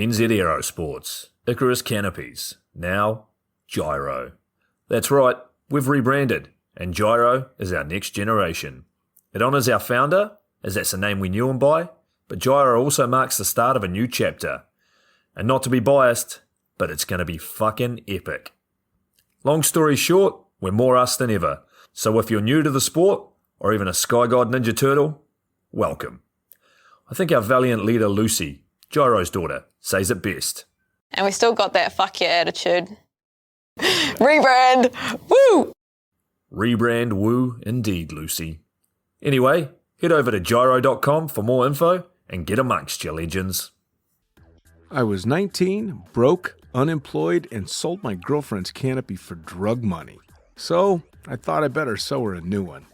NZ Aerosports, Icarus Canopies, now Gyro. That's right, we've rebranded, and Gyro is our next generation. It honours our founder, as that's the name we knew him by, but Gyro also marks the start of a new chapter. And not to be biased, but it's going to be fucking epic. Long story short, we're more us than ever. So if you're new to the sport, or even a Sky God Ninja Turtle, welcome. I think our valiant leader Lucy, Gyro's daughter, says it best. And we still got that fuck yeah attitude. Rebrand! Woo! Rebrand woo indeed, Lucy. Anyway, head over to gyro.com for more info and get amongst you legends. I was 19, broke, unemployed, and sold my girlfriend's canopy for drug money. So I thought I better sew her a new one.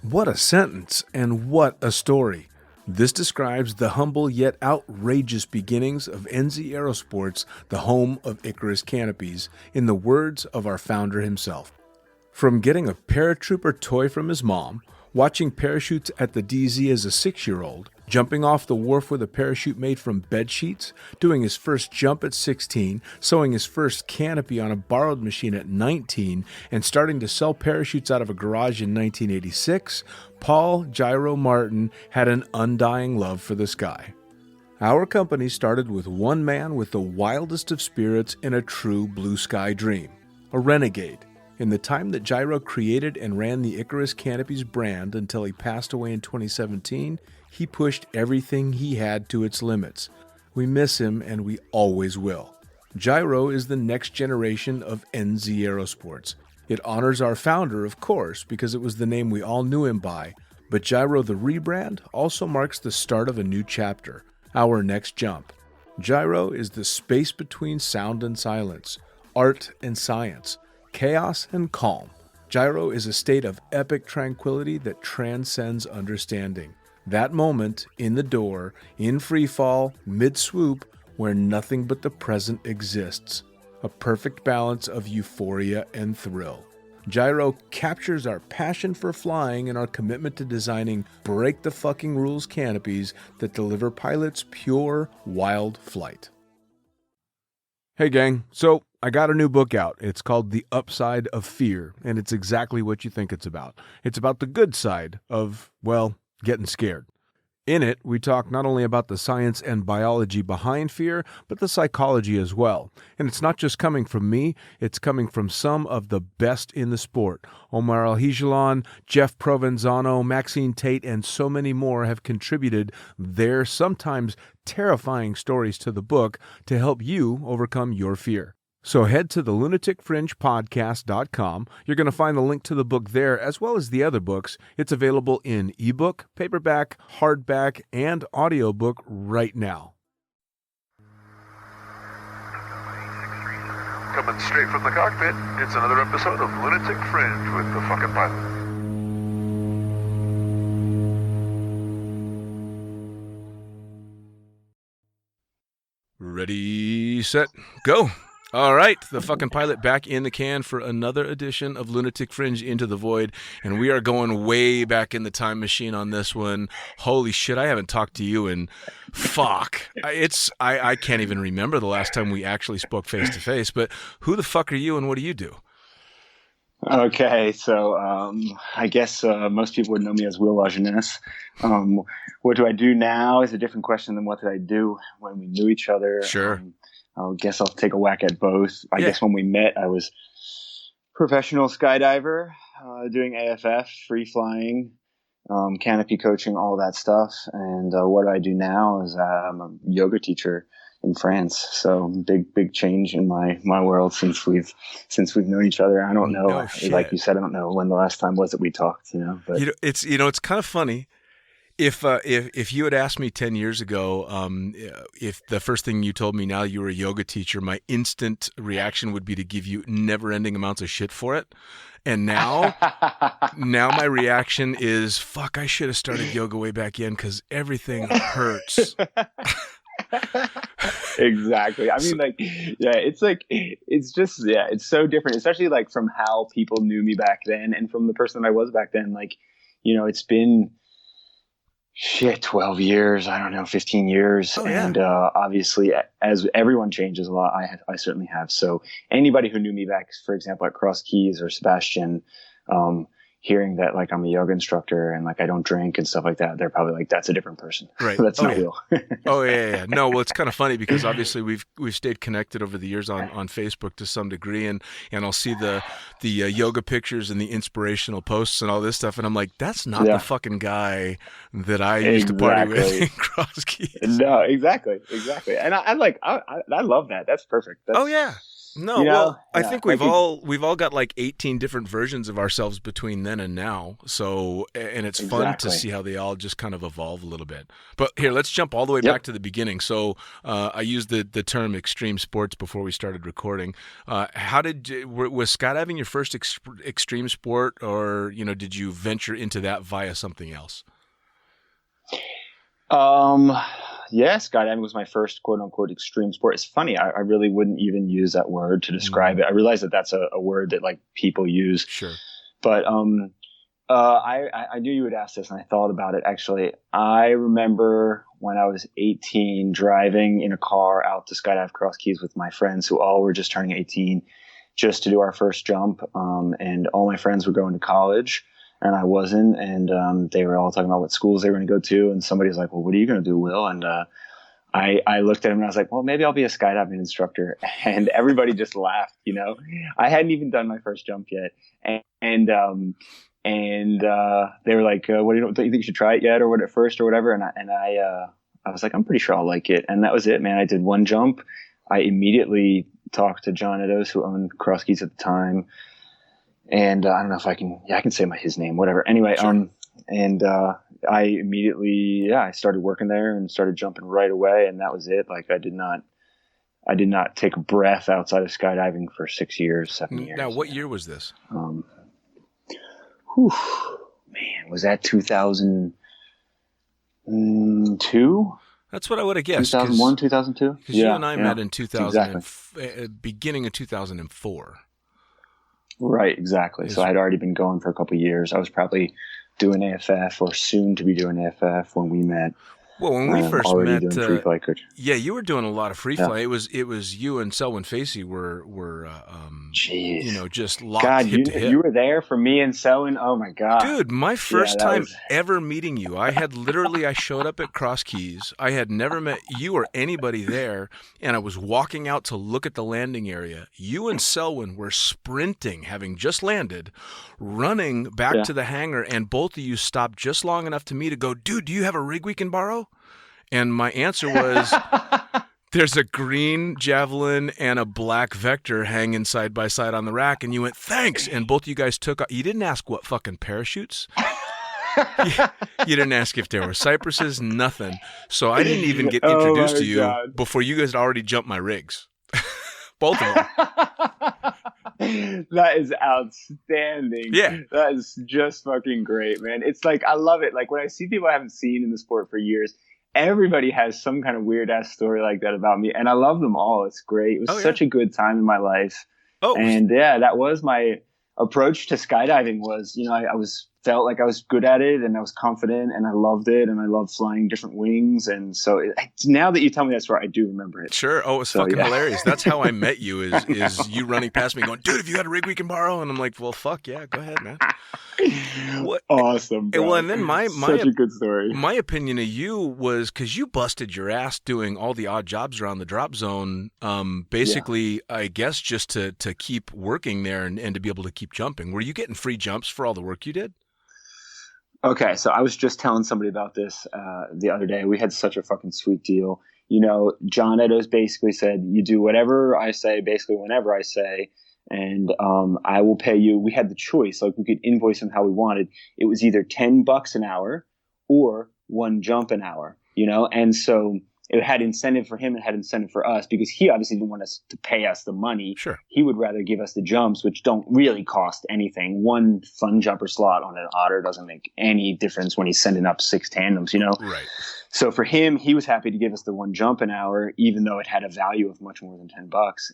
What a sentence, and what a story. This describes the humble yet outrageous beginnings of NZ Aerosports, the home of Icarus Canopies, in the words of our founder himself. From getting a paratrooper toy from his mom, watching parachutes at the DZ as a 6-year-old, jumping off the wharf with a parachute made from bed sheets, doing his first jump at 16, sewing his first canopy on a borrowed machine at 19, and starting to sell parachutes out of a garage in 1986, Paul Gyro Martin had an undying love for the sky. Our company started with one man with the wildest of spirits and a true blue sky dream, a renegade. In the time that Gyro created and ran the Icarus Canopies brand until he passed away in 2017, he pushed everything he had to its limits. We miss him, and we always will. Gyro is the next generation of NZ Aerosports. It honors our founder, of course, because it was the name we all knew him by, but Gyro the rebrand also marks the start of a new chapter, our next jump. Gyro is the space between sound and silence, art and science, chaos and calm. Gyro is a state of epic tranquility that transcends understanding. That moment, in the door, in free fall, mid-swoop, where nothing but the present exists. A perfect balance of euphoria and thrill. Gyro captures our passion for flying and our commitment to designing break-the-fucking-rules canopies that deliver pilots pure, wild flight. Hey gang, so I got a new book out. It's called The Upside of Fear, and it's exactly what you think it's about. It's about the good side of, well, getting scared. In it, we talk not only about the science and biology behind fear, but the psychology as well. And it's not just coming from me, it's coming from some of the best in the sport. Omar Alhigelan, Jeff Provenzano, Maxine Tate, and so many more have contributed their sometimes terrifying stories to the book to help you overcome your fear. So head to the lunaticfringepodcast.com. You're going to find the link to the book there, as well as the other books. It's available in ebook, paperback, hardback, and audiobook right now. Coming straight from the cockpit, it's another episode of Lunatic Fringe with the fucking pilot. Ready, set, go. All right, the fucking pilot back in the can for another edition of Lunatic Fringe Into the Void, and we are going way back in the time machine on this one. Holy shit, I haven't talked to you in fuck. I can't even remember the last time we actually spoke face to face, but who the fuck are you and what do you do? Okay, so I guess most people would know me as Will Lajeunesse. What do I do now is a different question than what did I do when we knew each other. Sure. I guess I'll take a whack at both. I guess when we met, I was professional skydiver, doing AFF, free flying, canopy coaching, all that stuff. And what I do now is I'm a yoga teacher in France. So big change in my world since we've known each other. I don't know, like you said, I don't know when the last time was that we talked. But it's kind of funny. If you had asked me 10 years ago, if the first thing you told me now you were a yoga teacher, my instant reaction would be to give you never-ending amounts of shit for it. And now my reaction is, fuck, I should have started yoga way back in because everything hurts. Exactly. I mean, it's so different, especially like from how people knew me back then and from the person I was back then. It's been Shit, 12 years, I don't know, 15 years. Oh, yeah. And obviously, as everyone changes a lot, I certainly have. So anybody who knew me back, for example, at Cross Keys or Sebastian, hearing that like I'm a yoga instructor and like I don't drink and stuff like that, they're probably like, that's a different person. Right. That's Oh, not yeah. Will. Oh yeah. No, well, it's kind of funny because obviously we've stayed connected over the years on Facebook to some degree, and I'll see the yoga pictures and the inspirational posts and all this stuff, and I'm like, that's not the fucking guy that I used to party with in Cross Keys. No, exactly. And I love that. That's perfect. That's, oh yeah. No, well, I think we've all got like 18 different versions of ourselves between then and now. So, and it's fun to see how they all just kind of evolve a little bit. But here, let's jump all the way back to the beginning. So, I used the term extreme sports before we started recording. Was skydiving your first extreme sport, or did you venture into that via something else? Yeah, skydiving was my first quote unquote extreme sport. It's funny. I really wouldn't even use that word to describe it. I realize that that's a word that like people use. Sure. But, I knew you would ask this and I thought about it actually. I remember when I was 18 driving in a car out to skydive Cross Keys with my friends who all were just turning 18 just to do our first jump. And all my friends were going to college. And I wasn't, and they were all talking about what schools they were going to go to. And somebody was like, "Well, what are you going to do, Will?" And I looked at him and I was like, "Well, maybe I'll be a skydiving instructor." And everybody just laughed. I hadn't even done my first jump yet, and they were like, "What do you think you should try it yet, or what at first, or whatever?" And I was like, "I'm pretty sure I'll like it." And that was it, man. I did one jump. I immediately talked to John Edos, who owned Cross Keys at the time. And I don't know if I can say his name, whatever. Anyway, sure. I immediately, I started working there and started jumping right away. And that was it. Like I did not take a breath outside of skydiving for 7 years. Now, what year was this? Man, was that 2002? That's what I would have guessed. 2001, 2002? Because you and I met in 2000, exactly. Beginning of 2004. Right, exactly. So I'd already been going for a couple of years. I was probably doing AFF or soon to be doing AFF when we met. Well, when we first met, doing free flight coach. Yeah, you were doing a lot of free flight. It was you and Selwyn Facey were just locked hip to hip. You were there for me and Selwyn. Oh my God, dude! My first time ever meeting you, I showed up at Cross Keys. I had never met you or anybody there, and I was walking out to look at the landing area. You and Selwyn were sprinting, having just landed, running back to the hangar, and both of you stopped just long enough to me to go, "Dude, do you have a rig we can borrow?" And my answer was, "There's a green Javelin and a black Vector hanging side by side on the rack." And you went, "Thanks." And both of you guys took off. You didn't ask what fucking parachutes. You didn't ask if there were cypresses, nothing. So I didn't even get introduced to you before you guys had already jumped my rigs. Both of them. That is outstanding. Yeah. That is just fucking great, man. It's like, I love it. Like when I see people I haven't seen in the sport for years, everybody has some kind of weird ass story like that about me. And I love them all. It's great. It was such a good time in my life. And that was my approach to skydiving was, I felt like I was good at it and I was confident and I loved it and I loved flying different wings. And so now that you tell me that story, I do remember it. Sure. Oh, it's fucking hilarious. That's how I met you is you running past me going, "Dude, have you got a rig we can borrow?" And I'm like, "Well, fuck yeah, go ahead, man." What? Awesome, bro. Well, and then such a good story. My opinion of you was because you busted your ass doing all the odd jobs around the drop zone, basically, I guess just to keep working there and to be able to keep jumping. Were you getting free jumps for all the work you did? Okay, so I was just telling somebody about this the other day. We had such a fucking sweet deal. John Edos basically said, "You do whatever I say, basically whenever I say, and I will pay you." We had the choice, like we could invoice him how we wanted. It was either $10 an hour or one jump an hour, and so it had incentive for him and had incentive for us because he obviously didn't want us to pay us the money. Sure. He would rather give us the jumps, which don't really cost anything. One fun jumper slot on an Otter doesn't make any difference when he's sending up 6 tandems, Right. So for him, he was happy to give us the one jump an hour, even though it had a value of much more than $10.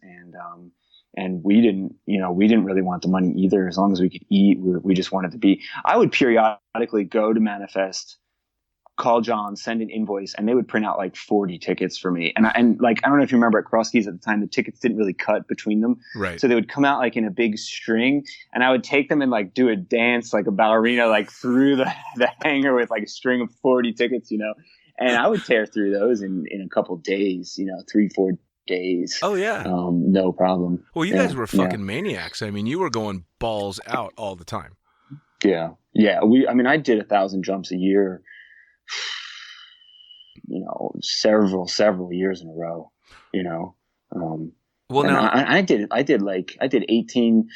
And we didn't really want the money either. As long as we could eat, we just wanted to be. I would periodically go to Manifest call John, send an invoice, and they would print out like 40 tickets for me. And like, I don't know if you remember at Cross Keys at the time, the tickets didn't really cut between them. Right. So they would come out like in a big string, and I would take them and like do a dance like a ballerina, like through the hanger with like a string of 40 tickets, you know, and I would tear through those in a couple days, you know, 3-4 days. Oh yeah. No problem. Well, you guys were fucking maniacs. I mean, you were going balls out all the time. Yeah. I did 1,000 jumps a year, you know, several years in a row, you know. Well, now I did 18.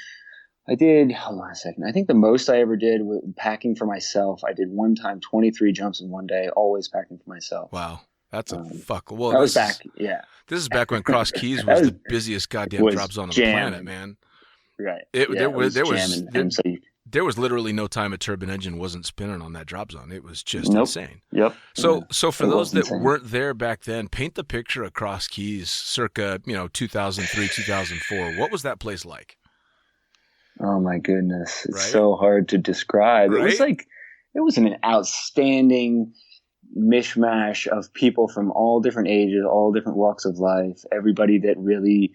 Hold on a second. I think the most I ever did was packing for myself. I did one time 23 jumps in one day, always packing for myself. Wow. That's a fuck. Well, that was back. Yeah. This is back when Cross Keys was the busiest goddamn drop zone on the planet, man. Right. There was literally no time a turbine engine wasn't spinning on that drop zone. It was just insane. Yep. So for those that weren't there back then, paint the picture of Cross Keys circa, 2003, 2004. What was that place like? Oh my goodness. It's so hard to describe. Right? It was an outstanding mishmash of people from all different ages, all different walks of life, everybody that really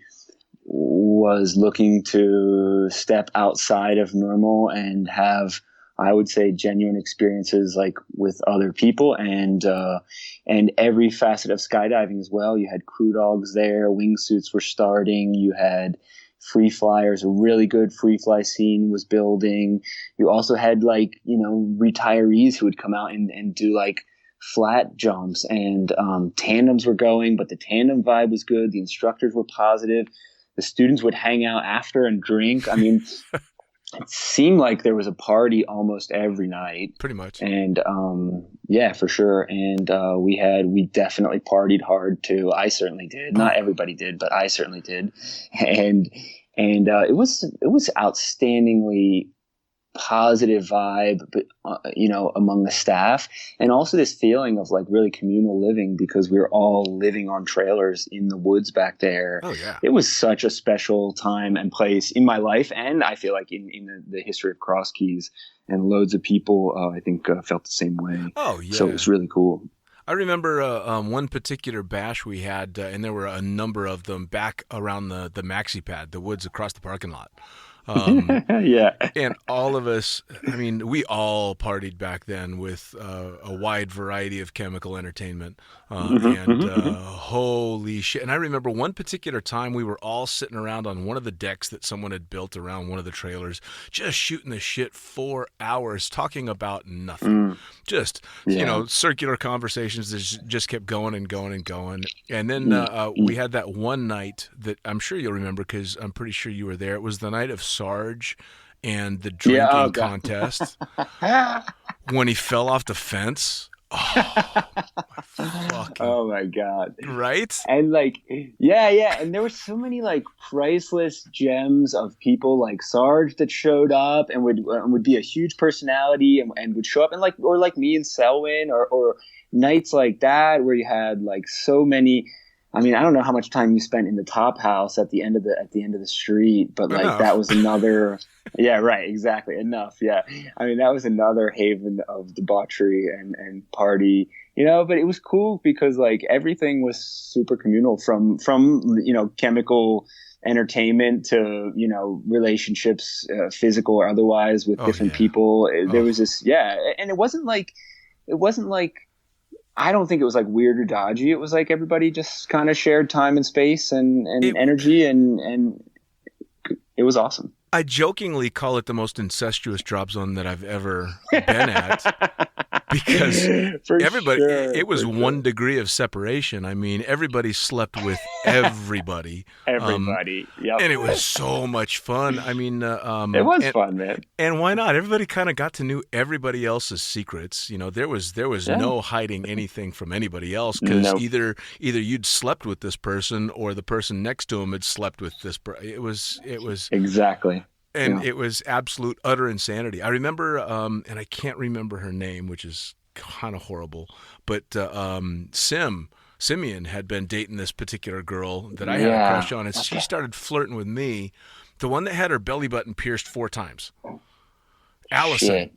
was looking to step outside of normal and have, I would say, genuine experiences like with other people, and every facet of skydiving as well. You had crew dogs there, wingsuits were starting, you had free flyers, a really good free fly scene was building. You also had retirees who would come out and do like flat jumps, and tandems were going, but the tandem vibe was good. The instructors were positive. The students would hang out after and drink. I mean, it seemed like there was a party almost every night. Pretty much. And yeah, for sure. And we definitely partied hard too. I certainly did. Not everybody did, but I certainly did. And it was outstandingly positive vibe, but among the staff, and also this feeling of like really communal living, because we were all living on trailers in the woods back there. Oh yeah, it was such a special time and place in my life, and I feel like in the history of Cross Keys, and loads of people I think felt the same way. Oh yeah, so it was really cool. I remember one particular bash we had, and there were a number of them back around the maxi pad, the woods across the parking lot. Yeah. And all of us, I mean, we all partied back then with a wide variety of chemical entertainment. Holy shit. And I remember one particular time we were all sitting around on one of the decks that someone had built around one of the trailers, just shooting the shit for hours, talking about nothing. Circular conversations that just kept going and going and going. And then we had that one night that I'm sure you'll remember, because I'm pretty sure you were there. It was the night of Sarge and the drinking contest when he fell off the fence. Oh my God. Right? And and there were so many like priceless gems of people like Sarge that showed up and would be a huge personality and would show up, and like me and Selwyn, or nights like that where you had like so many. I mean, I don't know how much time you spent in the top house at the end of the street, but like that was another. Yeah, right. Exactly. Enough. Yeah. I mean, that was another haven of debauchery and party, but it was cool because like everything was super communal, from chemical entertainment to, relationships, physical or otherwise, with different people. There was this, and it wasn't like, I don't think it was like weird or dodgy. It was like everybody just kind of shared time and space and energy, and it was awesome. I jokingly call it the most incestuous drop zone that I've ever been at, because it was 1 degree of separation. I mean, everybody slept with everybody. Everybody, yep. And it was so much fun. I mean, it was fun, man. And why not? Everybody kind of got to know everybody else's secrets. There was no hiding anything from anybody else, because either you'd slept with this person or the person next to him had slept with this person. It was exactly. And it was absolute, utter insanity. I remember, and I can't remember her name, which is kind of horrible, but Simeon had been dating this particular girl that I had a crush on, and she started flirting with me, the one that had her belly button pierced 4 times. Allison.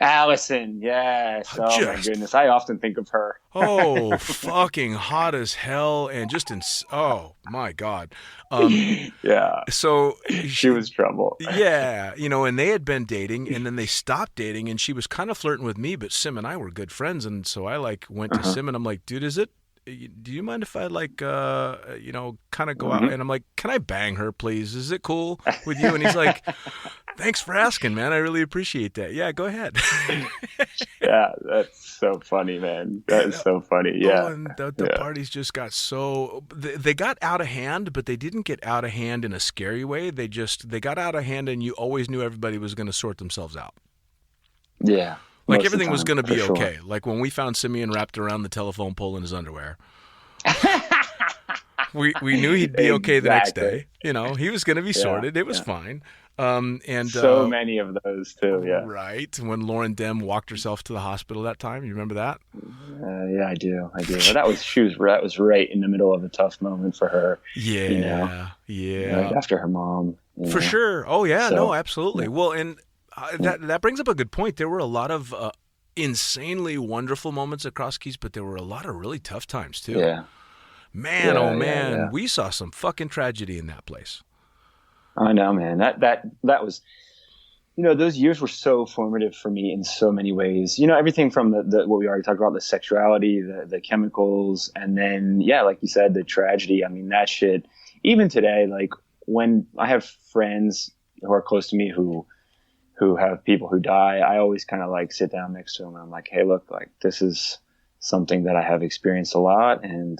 Allison, yes. Oh my goodness, I often think of her. Oh, fucking hot as hell, and just oh my God. Yeah. So she was trouble. Yeah, and they had been dating, and then they stopped dating, and she was kind of flirting with me, but Sim and I were good friends, and so I went to Sim, and I'm like, dude, do you mind if I kind of go out? And I'm like, can I bang her, please? Is it cool with you? And he's like, thanks for asking, man. I really appreciate that. Yeah, go ahead. Yeah, that's so funny, man. That is so funny. Yeah. Oh, and the parties just got they got out of hand, but they didn't get out of hand in a scary way. They got out of hand, and you always knew everybody was going to sort themselves out. Yeah. Like everything was going to be okay. Sure. Like when we found Simeon wrapped around the telephone pole in his underwear, we knew he'd be okay the next day. He was going to be sorted. It was fine. And so many of those too. Yeah. Right. When Lauren Dem walked herself to the hospital that time, you remember that? Yeah, I do. Well, that was right in the middle of a tough moment for her. Yeah. Yeah. Right after her mom. For sure. Oh yeah. So, no, absolutely. Yeah. Well, and that brings up a good point. There were a lot of insanely wonderful moments at Cross Keys, but there were a lot of really tough times too. Yeah. Man, man, we saw some fucking tragedy in that place. I know, man. That was, those years were so formative for me in so many ways. Everything from the what we already talked about, the sexuality, the chemicals, and then like you said, the tragedy. I mean, that shit. Even today, like when I have friends who are close to me who have people who die, I always kind of sit down next to them and I'm like, hey, look, this is something that I have experienced a lot, and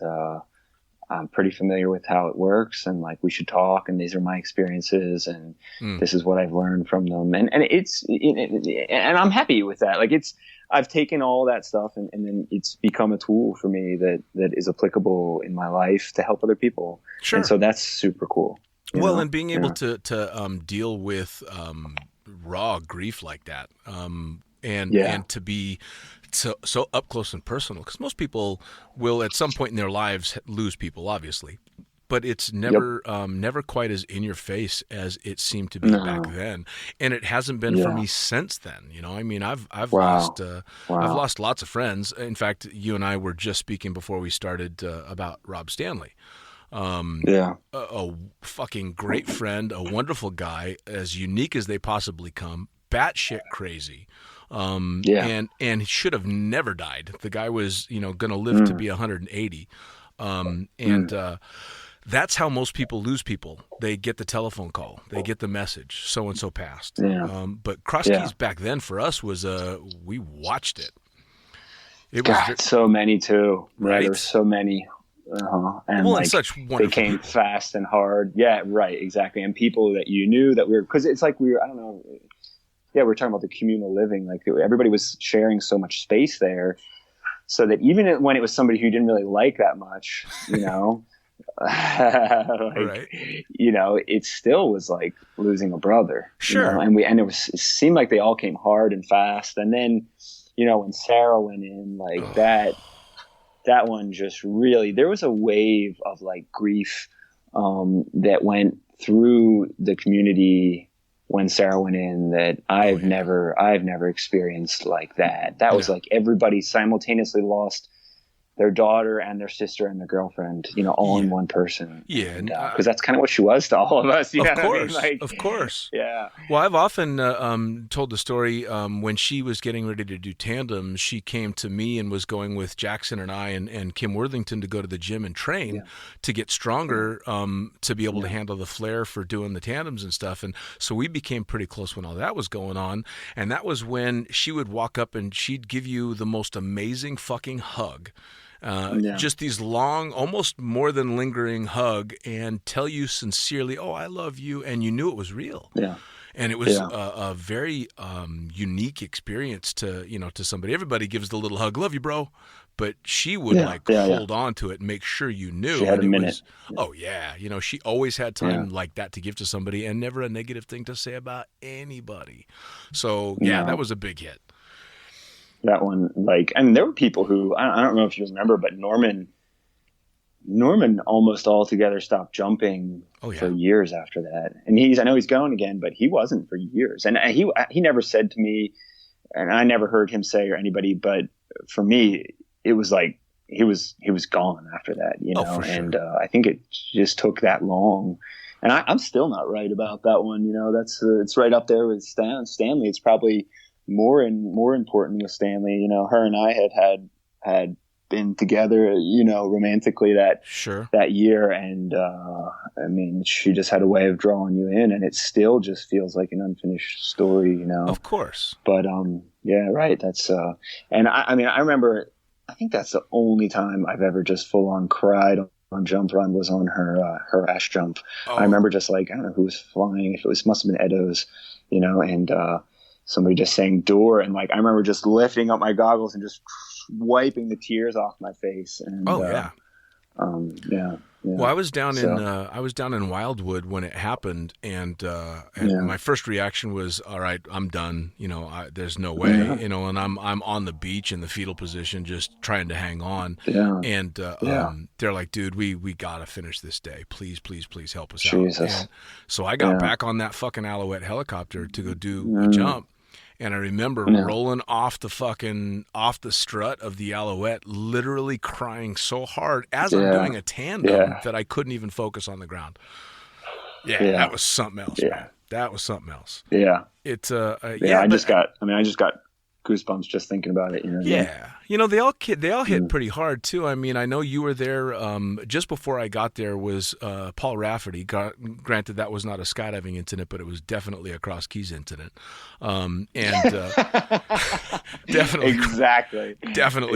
I'm pretty familiar with how it works, and we should talk, and these are my experiences, and this is what I've learned from them, and and I'm happy with that. I've taken all that stuff and then it's become a tool for me that is applicable in my life to help other people. Sure. And so that's super cool. Well, and being able to deal with raw grief like that, and to be so up close and personal, because most people will at some point in their lives lose people, obviously, but it's never never quite as in your face as it seemed to be back then, and it hasn't been for me since then. I mean, I've lost lots of friends. In fact, you and I were just speaking before we started about Rob Stanley. A fucking great friend, a wonderful guy, as unique as they possibly come, batshit crazy. And he should have never died. The guy was, going to live to be 180. That's how most people lose people. They get the telephone call, they get the message, so-and-so passed. But Cross Keys back then for us was, we watched it. It was so many too, right? There were so many. And such they came fast and hard. Yeah, right, exactly. And people that you knew that because it's I don't know. Yeah, we were talking about the communal living. Everybody was sharing so much space there, so that even when it was somebody who you didn't really like that much, right. It still was like losing a brother. Sure. And it seemed like they all came hard and fast. And then, when Sarah went in that one just really, there was a wave of grief that went through the community when Sarah went in that I've never experienced like that. That was everybody simultaneously lost their daughter and their sister and their girlfriend, all in one person. Yeah. Because that's kind of what she was to all of us. Of course. Yeah. Well, I've often told the story when she was getting ready to do tandems, she came to me and was going with Jackson and I and Kim Worthington to go to the gym and train to get stronger, to be able to handle the flare for doing the tandems and stuff. And so we became pretty close when all that was going on. And that was when she would walk up and she'd give you the most amazing fucking hug. Just these long, almost more than lingering hug, and tell you sincerely, "Oh, I love you," and you knew it was real. Yeah, and it was a very unique experience to somebody. Everybody gives the little hug, "Love you, bro," but she would hold on to it and make sure you knew. She had a minute. She always had time like that to give to somebody, and never a negative thing to say about anybody. So that was a big hit. That one, and there were people who, I don't know if you remember, but Norman Norman almost altogether stopped jumping for years after that. And I know he's going again, but he wasn't for years. And he never said to me, and I never heard him say or anybody, but for me, it was like he was gone after that, you know. For sure. And I think it just took that long. And I'm still not right about that one, you know. That's it's right up there with Stanley. It's probably more important with Stanley. You know, her and I had been together, you know, romantically that year, and I mean, she just had a way of drawing you in, and it still just feels like an unfinished story, you know. Of course. But yeah, right. That's and I mean, I remember, I think that's the only time I've ever just full on cried on Jump Run was on her Ash jump. I remember just like, I don't know who was flying, if it was, must have been Edo's, you know, and somebody just saying door, and like I remember just lifting up my goggles and just wiping the tears off my face. And yeah. Well, I was down in Wildwood when it happened, and my first reaction was, all right, I'm done. You know, there's no way. You know, and I'm on the beach in the fetal position, just trying to hang on. Yeah. And they're like, dude, we gotta finish this day. Please help us out. And so I got back on that fucking Alouette helicopter to go do a jump. And I remember rolling off the strut of the Alouette, literally crying so hard as I'm doing a tandem that I couldn't even focus on the ground. That was something else, man. That was something else. Yeah. It's I just got goosebumps just thinking about it. You know. Yeah. You know, they all hit pretty hard too. I mean, I know you were there. Just before I got there was Paul Rafferty. Granted, that was not a skydiving incident, but it was definitely a Cross Keys incident. Definitely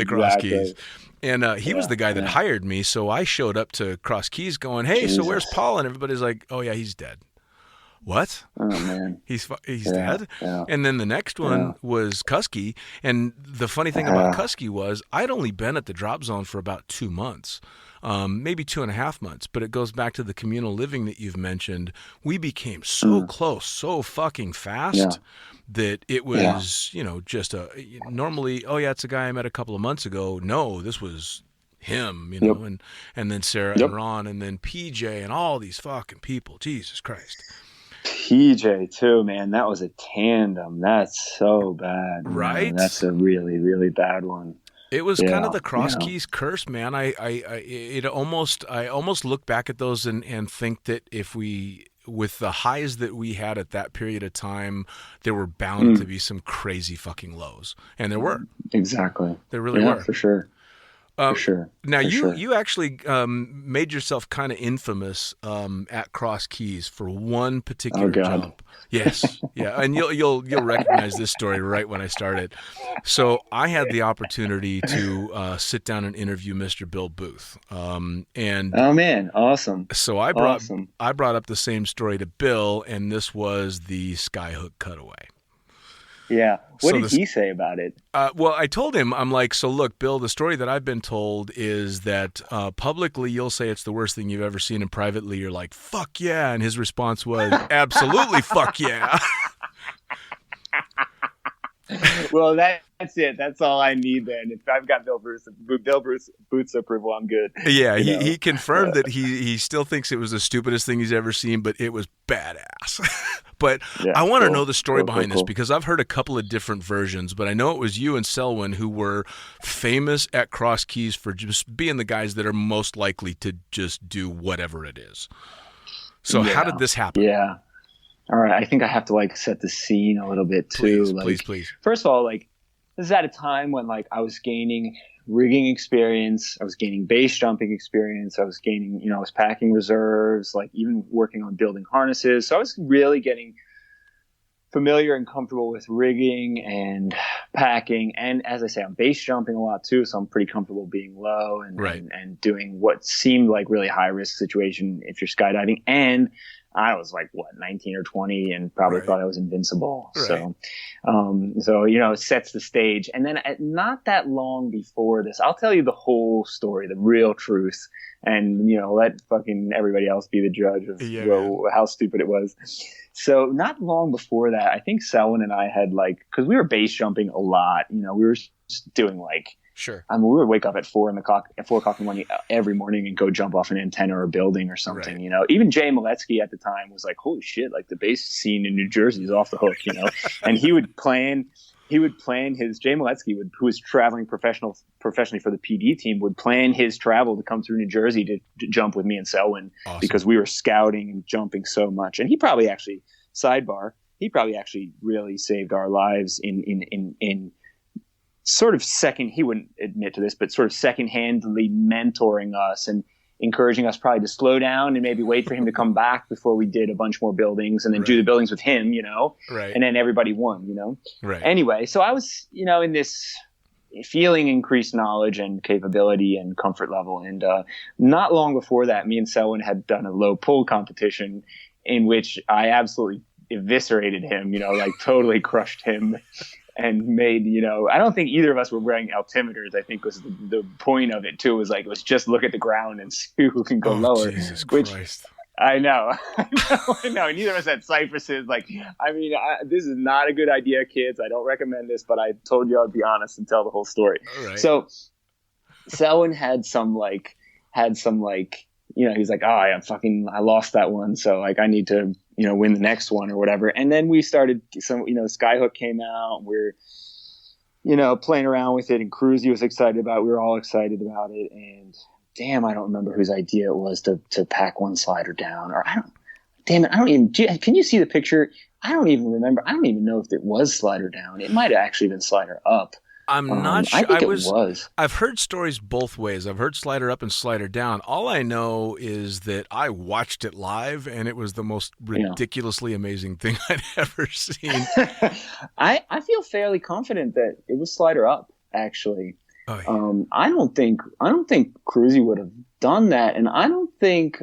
Cross Keys. And he was the guy that hired me. So I showed up to Cross Keys going, "Hey, so where's Paul?" And everybody's like, "Oh yeah, he's dead." What? Oh man, he's dead. Yeah. And then the next one was Kusky, and the funny thing about Kusky was I'd only been at the drop zone for about 2 months, maybe 2.5 months. But it goes back to the communal living that you've mentioned. We became so close, so fucking fast that it was, you know, just normally. Oh yeah, it's a guy I met a couple of months ago. No, this was him, you know, and then Sarah and Ron, and then PJ, and all these fucking people. Jesus Christ. PJ too, man. That was a tandem. That's so bad, right? Man. That's a really, really bad one. It was kind of the Cross Keys curse, man. I almost look back at those and think that with the highs that we had at that period of time, there were bound to be some crazy fucking lows, and there were. Exactly. There really were, for sure. For sure. Now you actually made yourself kind of infamous at Cross Keys for one particular jump. Yes, yeah, and you'll recognize this story right when I started. So I had the opportunity to sit down and interview Mr. Bill Booth, and oh man, awesome. So I brought up the same story to Bill, and this was the skyhook cutaway. Yeah. What did he say about it? Well, I told him, I'm like, so look, Bill, the story that I've been told is that publicly you'll say it's the worst thing you've ever seen, and privately you're like, fuck yeah. And his response was, absolutely fuck yeah. Well, that's it. That's all I need then. If I've got Bill Booth's approval, I'm good. Yeah, he confirmed that he still thinks it was the stupidest thing he's ever seen, but it was badass. But I want to know the story behind this, because I've heard a couple of different versions, but I know it was you and Selwyn who were famous at Cross Keys for just being the guys that are most likely to just do whatever it is. So how did this happen? Yeah. All right. I think I have to set the scene a little bit too. Please. First of all, this is at a time when I was gaining rigging experience. I was gaining base jumping experience. I was gaining, I was packing reserves, even working on building harnesses. So I was really getting familiar and comfortable with rigging and packing. And as I say, I'm base jumping a lot too. So I'm pretty comfortable being low and doing what seemed like really high risk situation if you're skydiving. And I was 19 or 20 and probably thought I was invincible. Right. So it sets the stage. And then not that long before this, I'll tell you the whole story, the real truth, and, let fucking everybody else be the judge of how stupid it was. So not long before that, I think Selwyn and I had cause we were base jumping a lot, we were just doing Sure. I mean, we would wake up at 4 o'clock in the morning every morning and go jump off an antenna or a building or something, Right. you know. Even Jay Moletsky at the time was like, holy shit, like the bass scene in New Jersey is off the hook, you know. And he would plan his Jay Moletsky, who was traveling professionally for the PD team, would plan his travel to come through New Jersey to jump with me and Selwyn. Awesome. Because we were scouting and jumping so much. And he probably actually really saved our lives in sort of he wouldn't admit to this, but sort of secondhandly mentoring us and encouraging us probably to slow down and maybe wait for him to come back before we did a bunch more buildings and then do the buildings with him, you know, right. And then everybody won, you know, right. Anyway, so I was, you know, in this feeling increased knowledge and capability and comfort level. And not long before that, me and Selwyn had done a low pull competition in which I absolutely eviscerated him, you know, like totally crushed him. And made, you know, I don't think either of us were wearing altimeters. I think was the point of it too. Was like, let's just look at the ground and see who can go lower. Jesus Christ. I know. And neither of us had cypresses. Like, I mean, this is not a good idea, kids. I don't recommend this, but I told you I'd be honest and tell the whole story. Right. So Selwyn had some like, you know, he's like, I lost that one. So like, I need to, you know, win the next one or whatever. And then we started Skyhook came out. We're, you know, playing around with it, and Cruzy was excited about it. We were all excited about it. And damn, I don't remember whose idea it was to pack one slider down, can you see the picture? I don't even remember. I don't even know if it was slider down. It might've actually been slider up. I'm not sure. I think it was. I've heard stories both ways. I've heard slider up and slider down. All I know is that I watched it live, and it was the most ridiculously amazing thing I'd ever seen. I feel fairly confident that it was slider up, actually. Oh, yeah. I don't think Cruzy would have done that, and I don't think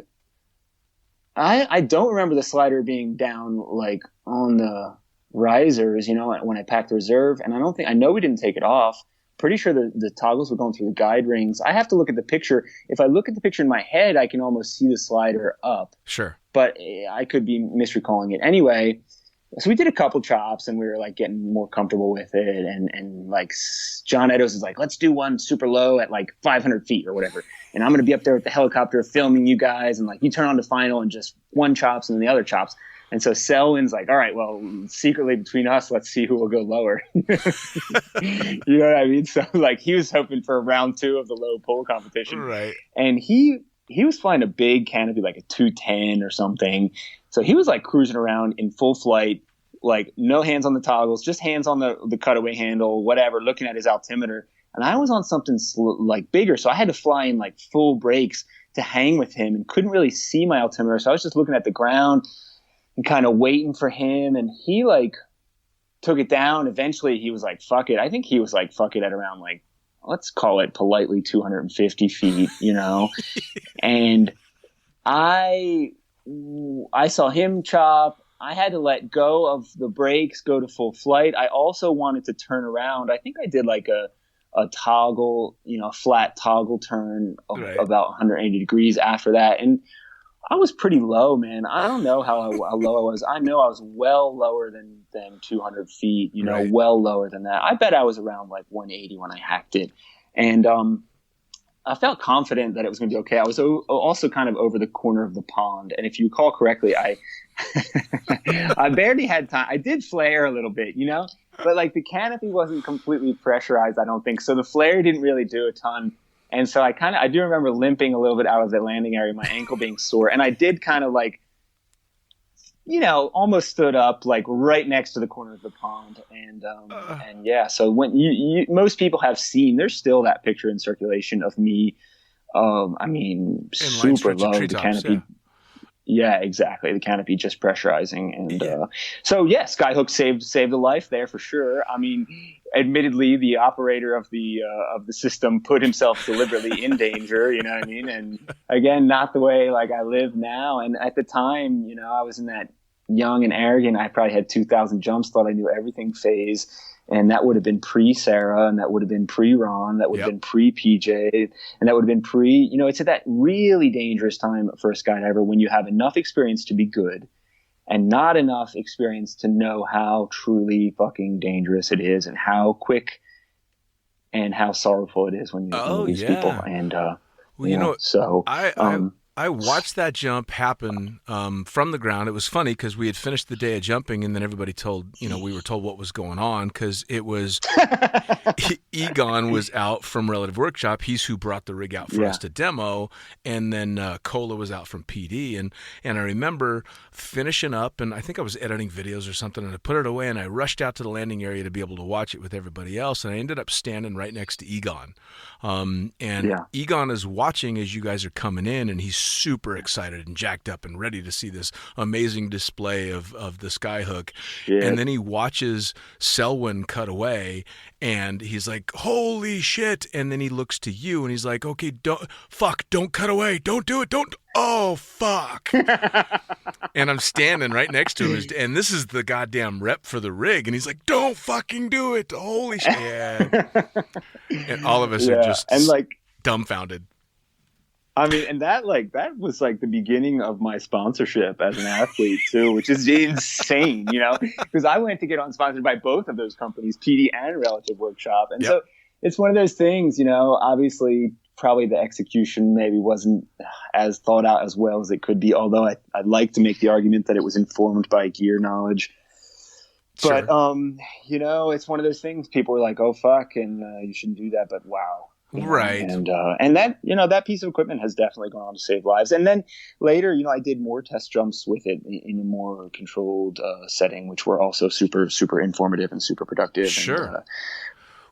I don't remember the slider being down like on the risers, you know, when I packed the reserve, and I know we didn't take it off. Pretty sure the toggles were going through the guide rings. I have to look at the picture. If I look at the picture in my head, I can almost see the slider up. Sure. But I could be misrecalling it. Anyway, so we did a couple chops and we were like getting more comfortable with it. And like John Eddowes is like, let's do one super low at like 500 feet or whatever. And I'm going to be up there with the helicopter filming you guys. And like, you turn on the final and just one chops and then the other chops. And so Selwyn's like, all right, well, secretly between us, let's see who will go lower. You know what I mean? So like he was hoping for round 2 of the low pull competition. Right. And he was flying a big canopy, like a 210 or something. So he was like cruising around in full flight, like no hands on the toggles, just hands on the cutaway handle, whatever, looking at his altimeter. And I was on something like bigger. So I had to fly in like full brakes to hang with him and couldn't really see my altimeter. So I was just looking at the ground and kind of waiting for him. And he like took it down. Eventually he was like, fuck it. I think he was like, fuck it at around like, let's call it politely 250 feet, you know? And I saw him chop. I had to let go of the brakes, go to full flight. I also wanted to turn around. I think I did like a toggle, you know, flat toggle turn of about 180 degrees after that. And I was pretty low, man. I don't know how low I was. I know I was well lower than 200 feet, you know, well lower than that. I bet I was around like 180 when I hacked it. And I felt confident that it was going to be okay. I was also kind of over the corner of the pond. And if you recall correctly, I barely had time. I did flare a little bit, you know, but like the canopy wasn't completely pressurized, I don't think. So the flare didn't really do a ton. And so I do remember limping a little bit out of the landing area, my ankle being sore. And I did kind of like, you know, almost stood up like right next to the corner of the pond. And yeah, so when most people have seen, there's still that picture in circulation of me. I mean, super low, the canopy. Yeah, exactly. The canopy just pressurizing. And so yeah, Skyhook saved a life there for sure. I mean, admittedly, the operator of the system put himself deliberately in danger, you know what I mean? And again, not the way like I live now. And at the time, you know, I was in that young and arrogant, I probably had 2,000 jumps, thought I knew everything phase. And that would have been pre-Sarah, and that would have been pre-Ron, that would have been pre-PJ, and that would have been you know, it's at that really dangerous time for a skydiver when you have enough experience to be good and not enough experience to know how truly fucking dangerous it is and how quick and how sorrowful it is when you lose people. And Well, so I watched that jump happen from the ground. It was funny because we had finished the day of jumping, and then everybody we were told what was going on because it was Egon was out from Relative Workshop. He's who brought the rig out for us to demo, and then Cola was out from PD. And I remember finishing up, and I think I was editing videos or something, and I put it away, and I rushed out to the landing area to be able to watch it with everybody else, and I ended up standing right next to Egon. Egon is watching as you guys are coming in, and he's super excited and jacked up and ready to see this amazing display of the Skyhook. Shit. And then he watches Selwyn cut away, and he's like, holy shit. And then he looks to you, and he's like, okay, don't cut away. Don't do it. Oh, fuck. And I'm standing right next to him, and this is the goddamn rep for the rig, and he's like, don't fucking do it. Holy shit. And all of us are just dumbfounded. I mean, and that was like the beginning of my sponsorship as an athlete too, which is insane, because I went to get on sponsored by both of those companies, PD and Relative Workshop. And so it's one of those things, obviously probably the execution maybe wasn't as thought out as well as it could be. Although I'd like to make the argument that it was informed by gear knowledge. Sure. But, it's one of those things people were like, oh, fuck, and you shouldn't do that. But wow. Right. And that, that piece of equipment has definitely gone on to save lives. And then later, I did more test jumps with it in a more controlled setting, which were also super, super informative and super productive. Sure.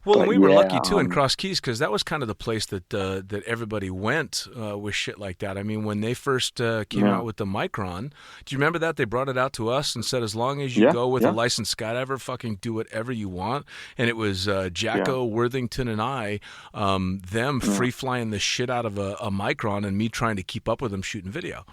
And we were lucky too in Cross Keys because that was kind of the place that everybody went with shit like that. I mean, when they first came out with the Micron, do you remember that? They brought it out to us and said, as long as you go with a licensed skydiver, fucking do whatever you want. And it was Jacko, Worthington, and I, them free flying the shit out of a Micron and me trying to keep up with them shooting video.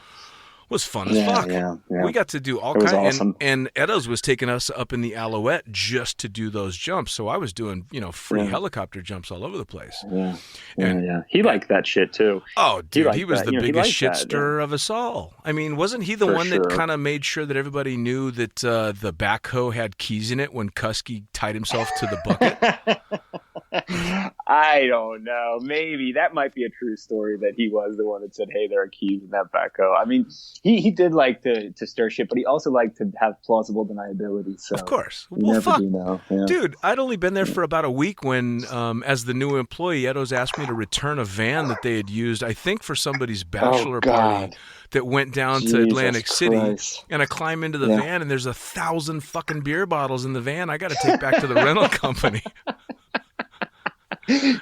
Was fun as fuck. Yeah. We got to do all kinds awesome. and Edos was taking us up in the Alouette just to do those jumps. So I was doing, free helicopter jumps all over the place. Yeah. He liked that shit too. Oh, dude, he was the biggest shit stirrer of us all. I mean, wasn't he the one that kind of made sure that everybody knew that the backhoe had keys in it when Kusky tied himself to the bucket? I don't know. Maybe that might be a true story that he was the one that said, hey, there are keys in that backhoe. I mean, he did like to stir shit, but he also liked to have plausible deniability. So of course. Well, fuck. Dude, I'd only been there for about a week when, as the new employee, Edos asked me to return a van that they had used, I think, for somebody's bachelor party that went down to Atlantic City. And I climb into the van, and there's 1,000 fucking beer bottles in the van I got to take back to the rental company.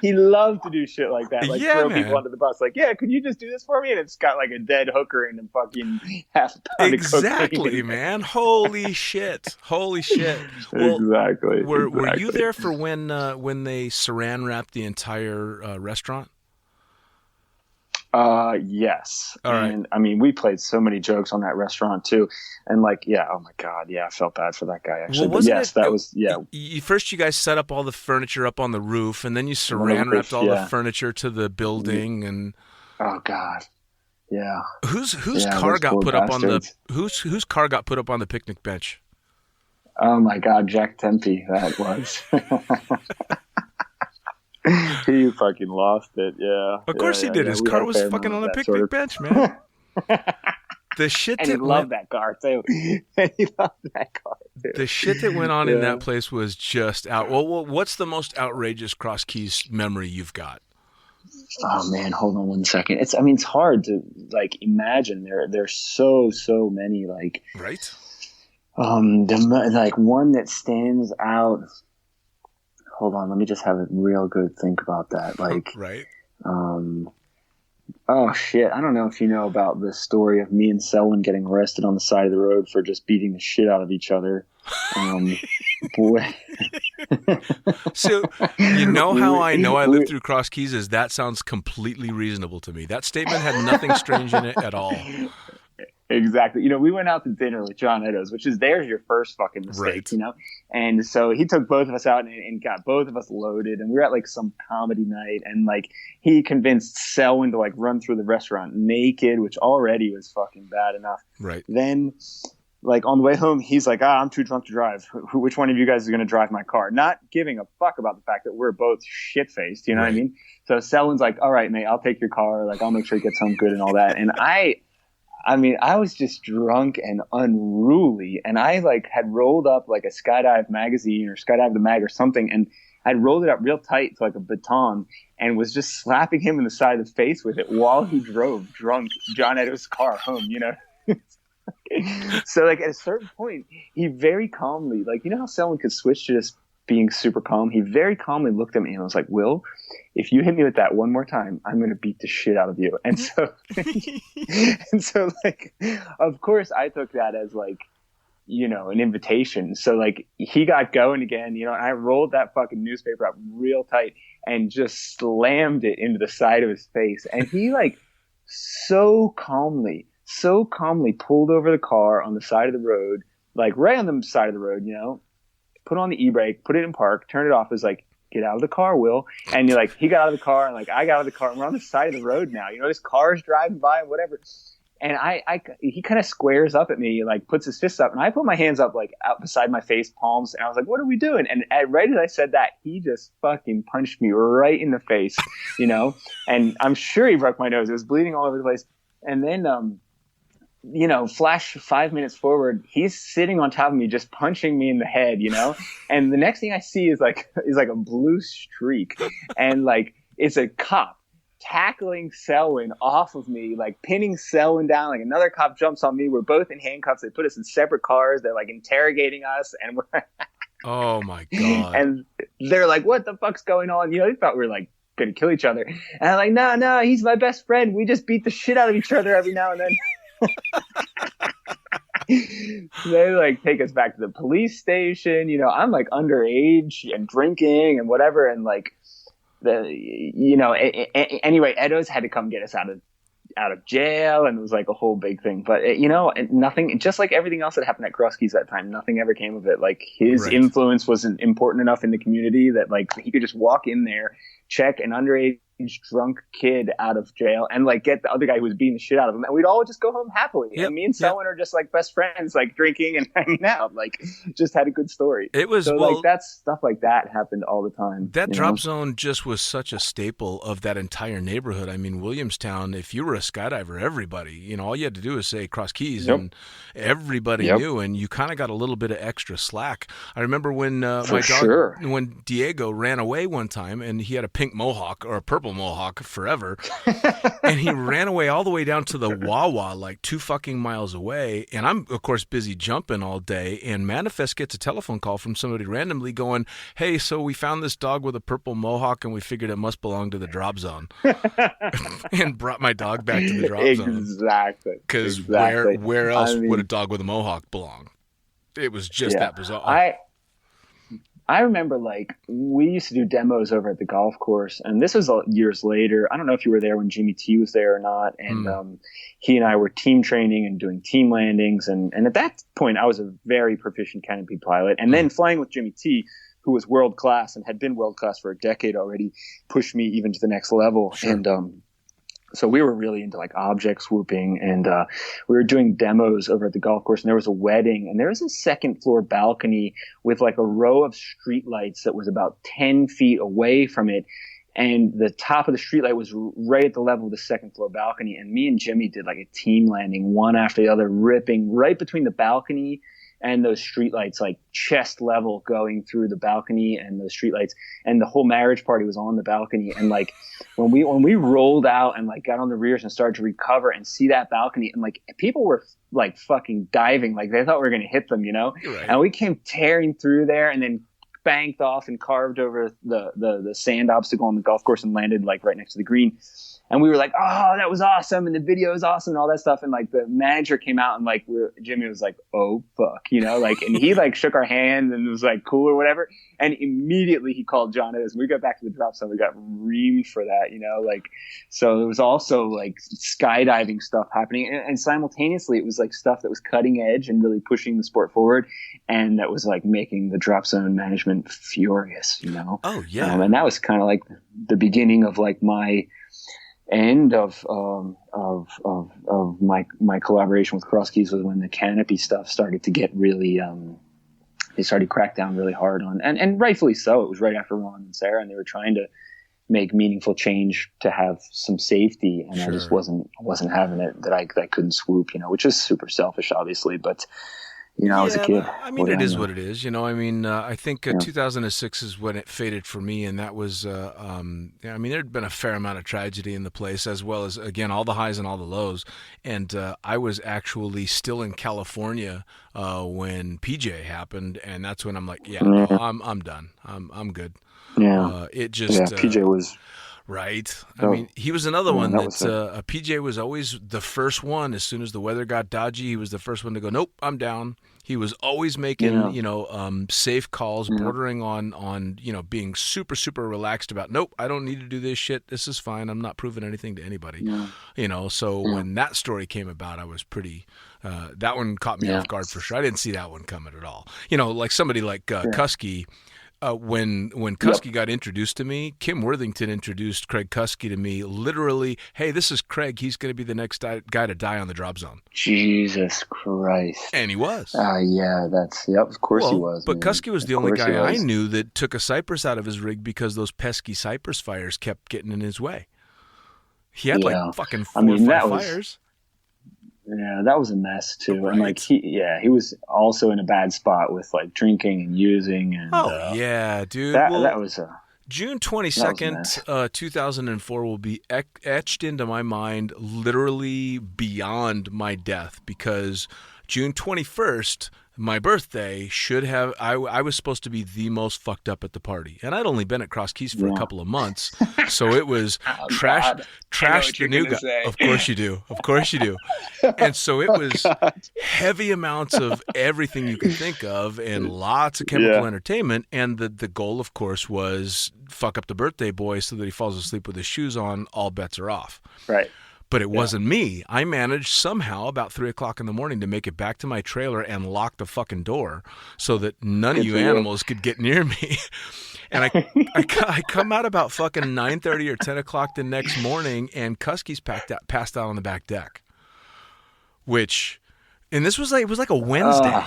He loved to do shit like that, like throw man. people under the bus. Like, could you just do this for me? And it's got like a dead hooker and a fucking half a pound of cocaine. Exactly, man. Holy shit. Well, exactly. Were you there for when they saran wrapped the entire restaurant? Yes. All right. And I mean, we played so many jokes on that restaurant too. And like, oh my God. Yeah. I felt bad for that guy actually. Well, but first you guys set up all the furniture up on the roof and then you saran wrapped all the furniture to the building and. Oh God. Yeah. Whose car got put up on whose car got put up on the picnic bench? Oh my God. Jack Tempe. That was. He fucking lost it, Of course he did. His car was fucking on a picnic bench, man. The shit and he loved that car too. The shit that went on in that place was just out. Well, what's the most outrageous Cross Keys memory you've got? Oh man, hold on one second. It's hard to like imagine. There's so many like right. Like one that stands out. Hold on, let me just have a real good think about that. Like, right. Oh shit! I don't know if you know about the story of me and Selwyn getting arrested on the side of the road for just beating the shit out of each other. Boy. So you know how I know I lived through Cross Keys is that sounds completely reasonable to me. That statement had nothing strange in it at all. Exactly. We went out to dinner with John Edos, which is there's your first fucking mistake, right. And so he took both of us out and got both of us loaded, and we were at like some comedy night, and like he convinced Selwyn to like run through the restaurant naked, which already was fucking bad enough. Right. Then like on the way home, he's like, I'm too drunk to drive. Which one of you guys is going to drive my car? Not giving a fuck about the fact that we're both shit-faced. You know what I mean? So Selwyn's like, all right, mate, I'll take your car. Like, I'll make sure he gets home good and all that. And I mean, I was just drunk and unruly. And I like had rolled up like a Skydive magazine or Skydive the Mag or something. And I'd rolled it up real tight to like a baton and was just slapping him in the side of the face with it while he drove drunk John Edo's car home, you know? So like at a certain point, he very calmly, like, you know how someone could switch to just being super calm? He very calmly looked at me and was like, Will, if you hit me with that one more time, I'm going to beat the shit out of you. And so, like, of course I took that as like, you know, an invitation. So like he got going again, you know, and I rolled that fucking newspaper up real tight and just slammed it into the side of his face. And he like so calmly pulled over the car on the side of the road, like right on the side of the road, you know, put on the e-brake, put it in park, turn it off. It was like, get out of the car, Will. And you're like, he got out of the car and like, I got out of the car and we're on the side of the road now, you know, this car's driving by and whatever. And he kind of squares up at me, like puts his fists up, and I put my hands up, like out beside my face, palms, and I was like, "What are we doing?" And right as I said that, he just fucking punched me right in the face, you know. And I'm sure he broke my nose; it was bleeding all over the place. And then, you know, flash 5 minutes forward, he's sitting on top of me, just punching me in the head, you know. And the next thing I see is like a blue streak, and like it's a cop tackling Selwyn off of me, like pinning Selwyn down. Like another cop jumps on me. We're both in handcuffs. They put us in separate cars. They're like interrogating us, and we're Oh my God. And they're like, what the fuck's going on? You know, they thought we were like gonna kill each other. And I'm like, no, he's my best friend. We just beat the shit out of each other every now and then. They like take us back to the police station. You know, I'm like underage and drinking and whatever, and like anyway, Edo's had to come get us out of jail, and it was like a whole big thing. But you know, nothing, just like everything else that happened at Krusky's that time, nothing ever came of it. Like his influence wasn't important enough in the community that like he could just walk in there, check an underage drunk kid out of jail, and like get the other guy who was beating the shit out of him, and we'd all just go home happily. And me and Selwyn are just like best friends, like drinking and hanging out, like just had a good story. It was so like that's stuff like that happened all the time. That drop zone just was such a staple of that entire neighborhood. I mean, Williamstown, if you were a skydiver, everybody, you know, all you had to do was say Cross Keys, and everybody knew, and you kind of got a little bit of extra slack. I remember when when Diego ran away one time, and he had a pink mohawk or a purple mohawk forever, and he ran away all the way down to the Wawa, like 2 fucking miles away, and I'm of course busy jumping all day, and Manifest gets a telephone call from somebody randomly going, hey, so we found this dog with a purple mohawk and we figured it must belong to the drop zone. And brought my dog back to the drop zone. Exactly. Because where else would a dog with a mohawk belong? It was just that bizarre. I remember, like, we used to do demos over at the golf course, and this was years later. I don't know if you were there when Jimmy T was there or not, and he and I were team training and doing team landings, and at that point, I was a very proficient canopy pilot, and then flying with Jimmy T, who was world class and had been world class for a decade already, pushed me even to the next level, and so we were really into like object swooping, and we were doing demos over at the golf course, and there was a wedding, and there was a second floor balcony with like a row of streetlights that was about 10 feet away from it. And the top of the streetlight was right at the level of the second floor balcony. And me and Jimmy did like a team landing, one after the other, ripping right between the balcony and those streetlights, like chest level going through the balcony and those streetlights. And the whole marriage party was on the balcony. And like when we rolled out and like got on the rears and started to recover and see that balcony, and like people were like fucking diving, like they thought we were going to hit them, you know? Right. And we came tearing through there and then banked off and carved over the sand obstacle on the golf course and landed like right next to the green. And we were like, oh, that was awesome. And the video is awesome and all that stuff. And like the manager came out and like Jimmy was like, oh, fuck, you know, like, and he like shook our hand and was like cool or whatever. And immediately he called John Edo's. We got back to the drop zone. We got reamed for that, you know, like, so it was also like skydiving stuff happening. And simultaneously it was like stuff that was cutting edge and really pushing the sport forward. And that was like making the drop zone management furious, you know? Oh, yeah. And that was kind of like the beginning of like my end of my collaboration with Cross Keys was when the Canopy stuff started to get really they started to crack down really hard on, and rightfully so. It was right after Ron and Sarah, and they were trying to make meaningful change to have some safety, and I just wasn't having it. That I couldn't swoop, which is super selfish, obviously, but. I was a kid. I mean, it is what it is. I think 2006 is when it faded for me, and that was, there'd been a fair amount of tragedy in the place, as well as, again, all the highs and all the lows. And I was actually still in California when PJ happened, and that's when I'm like, no, I'm done. I'm good. Yeah. PJ was. Right. I mean, he was another one that PJ was always the first one. As soon as the weather got dodgy, he was the first one to go, nope, I'm down. He was always making, safe calls, bordering on, being super, super relaxed about, nope, I don't need to do this shit. This is fine. I'm not proving anything to anybody. So when that story came about, I was pretty, that one caught me off guard for sure. I didn't see that one coming at all. Like somebody like Kusky. When Kusky got introduced to me, Kim Worthington introduced Craig Kusky to me literally, hey, this is Craig. He's going to be the next guy to die on the drop zone. Jesus Christ. And he was. Of course he was. But Kusky was the only guy I knew that took a Cypress out of his rig because those pesky Cypress fires kept getting in his way. He had fucking 4 or 5 fires. Yeah, that was a mess too. Right. And he was also in a bad spot with drinking and using. And dude. That was June 22nd, 2004 will be etched into my mind literally beyond my death, because June 21st, my birthday, I was supposed to be the most fucked up at the party. And I'd only been at Cross Keys for a couple of months. So it was trash the new guy. Say. Of course you do. And so it was heavy amounts of everything you could think of and lots of chemical entertainment. And the goal, of course, was fuck up the birthday boy so that he falls asleep with his shoes on. All bets are off. Right. But it wasn't me. I managed somehow about 3 o'clock in the morning to make it back to my trailer and lock the fucking door so that none of you animals could get near me. And I come out about fucking 9:30 or 10 o'clock the next morning, and Kusky's passed out on the back deck. And this was it was like a Wednesday.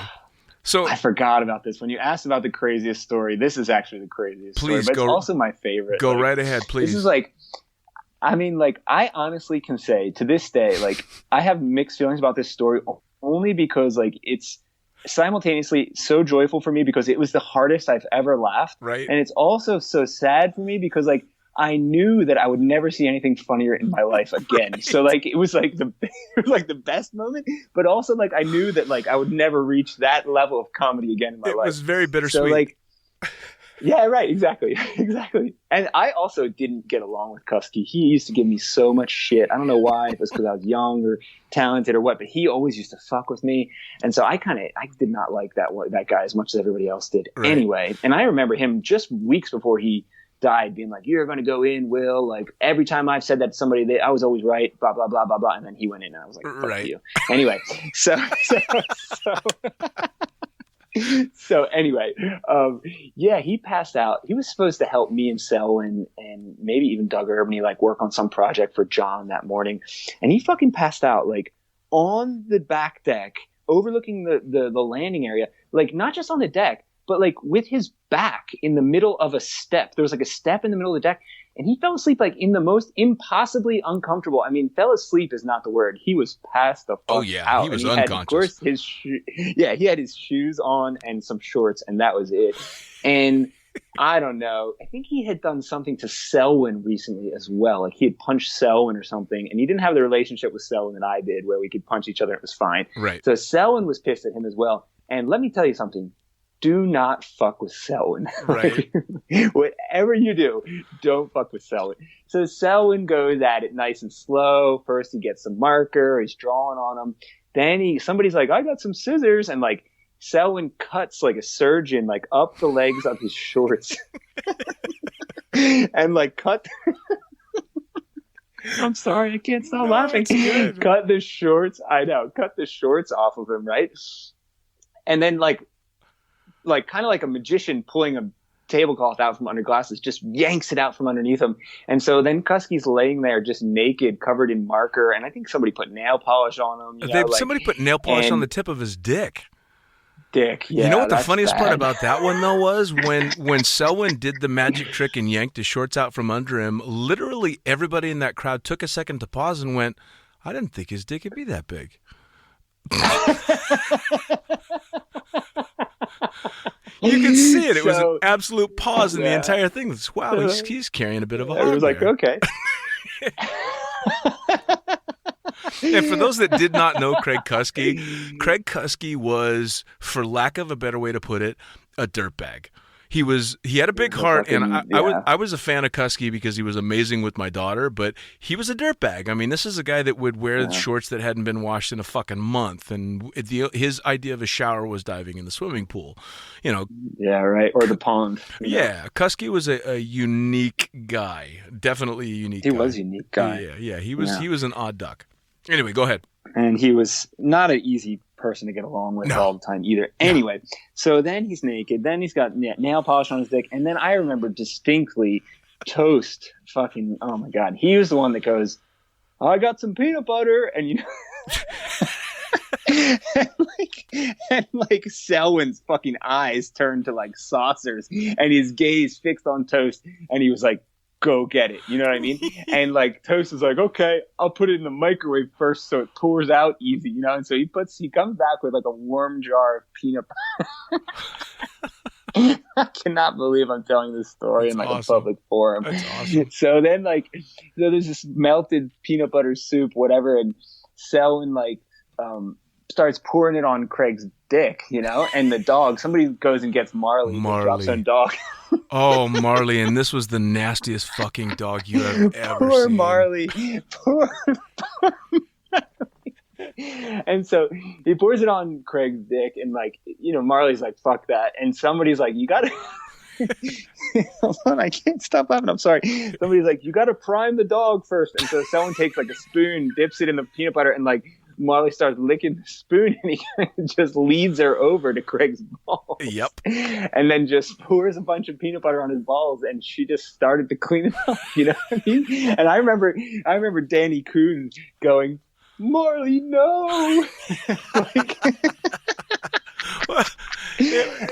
So I forgot about this. When you asked about the craziest story, this is actually the craziest story. But it's also my favorite. Go right ahead, please. This is I honestly can say to this day, I have mixed feelings about this story only because it's simultaneously so joyful for me because it was the hardest I've ever laughed. Right. And it's also so sad for me because I knew that I would never see anything funnier in my life again. Right. So it was the best moment, but also I knew that I would never reach that level of comedy again in my life. It was very bittersweet. So yeah, right. Exactly. And I also didn't get along with Kusky. He used to give me so much shit. I don't know why. If it was because I was young or talented or what, but he always used to fuck with me. And so I did not like that guy as much as everybody else did. Right. Anyway, and I remember him just weeks before he died being like, you're going to go in, Will. Every time I've said that to somebody, I was always right, blah, blah, blah, blah, blah. And then he went in and I was like, fuck you. Anyway, So anyway, he passed out. He was supposed to help me and Selwyn and maybe even Doug Urban work on some project for John that morning. And he fucking passed out on the back deck, overlooking the landing area, not just on the deck, but with his back in the middle of a step. There was a step in the middle of the deck. And he fell asleep in the most impossibly uncomfortable. I mean, fell asleep is not the word. He was passed the fuck out. He was unconscious. He had his shoes on and some shorts, and that was it. And I don't know. I think he had done something to Selwyn recently as well. He had punched Selwyn or something, and he didn't have the relationship with Selwyn that I did, where we could punch each other and it was fine. Right. So Selwyn was pissed at him as well. And let me tell you something. Do not fuck with Selwyn. Right. Whatever you do, don't fuck with Selwyn. So Selwyn goes at it nice and slow. First he gets some marker. He's drawing on him. Then somebody's like, I got some scissors. And Selwyn cuts like a surgeon, up the legs of his shorts. And cut. I'm sorry. I can't stop laughing. Cut the shorts. I know. Cut the shorts off of him. Right. And then kind of like a magician pulling a tablecloth out from under glasses, just yanks it out from underneath him. And so then Kusky's laying there just naked, covered in marker, and I think somebody put nail polish on him. Somebody put nail polish on the tip of his dick. Yeah, you know what the funniest part bad. about that one though was when Selwyn did the magic trick and yanked his shorts out from under him, literally everybody in that crowd took a second to pause and went, I didn't think his dick could be that big. You can see it. It was an absolute pause in the entire thing. It's, wow, he's carrying a bit of a hog. It was like, okay. And for those that did not know Craig Kusky was, for lack of a better way to put it, a dirtbag. He had a big heart, and I was a fan of Kusky because he was amazing with my daughter, but he was a dirtbag. I mean, this is a guy that would wear shorts that hadn't been washed in a fucking month, and his idea of a shower was diving in the swimming pool, you know. Yeah, right, or the pond. Yeah, Kusky was a unique guy, definitely a unique guy. He was a unique guy. Yeah, he was an odd duck. Anyway, go ahead. And he was not an easy person to get along with all the time either. Anyway, so then he's naked. Then he's got nail polish on his dick. And then I remember distinctly Toast fucking, oh my God. He was the one that goes, I got some peanut butter. And you know, and like Selwyn's fucking eyes turned to like saucers and his gaze fixed on Toast. And he was like, go get it. You know what I mean? And like Toast is like, okay, I'll put it in the microwave first so it pours out easy, you know? And so he comes back with like a warm jar of peanut butter. I cannot believe I'm telling this story in like a public forum. That's awesome. So then there's this melted peanut butter soup, whatever, and Selwyn starts pouring it on Craig's dick, you know? And the dog, somebody goes and gets Marley. Drops on dog. Oh, Marley, and this was the nastiest fucking dog you have ever Poor seen. Marley. Poor Marley. And so he pours it on Craig's dick, and like, you know, Marley's like, fuck that. And somebody's like, you gotta hold on, I can't stop laughing. I'm sorry. Somebody's like, you gotta prime the dog first. And so someone takes like a spoon, dips it in the peanut butter, and like Marley starts licking the spoon, and he just leads her over to Craig's balls. Yep. And then just pours a bunch of peanut butter on his balls, and she just started to clean it up. You know what I mean? And I remember Danny Kuhn going, Marley, no.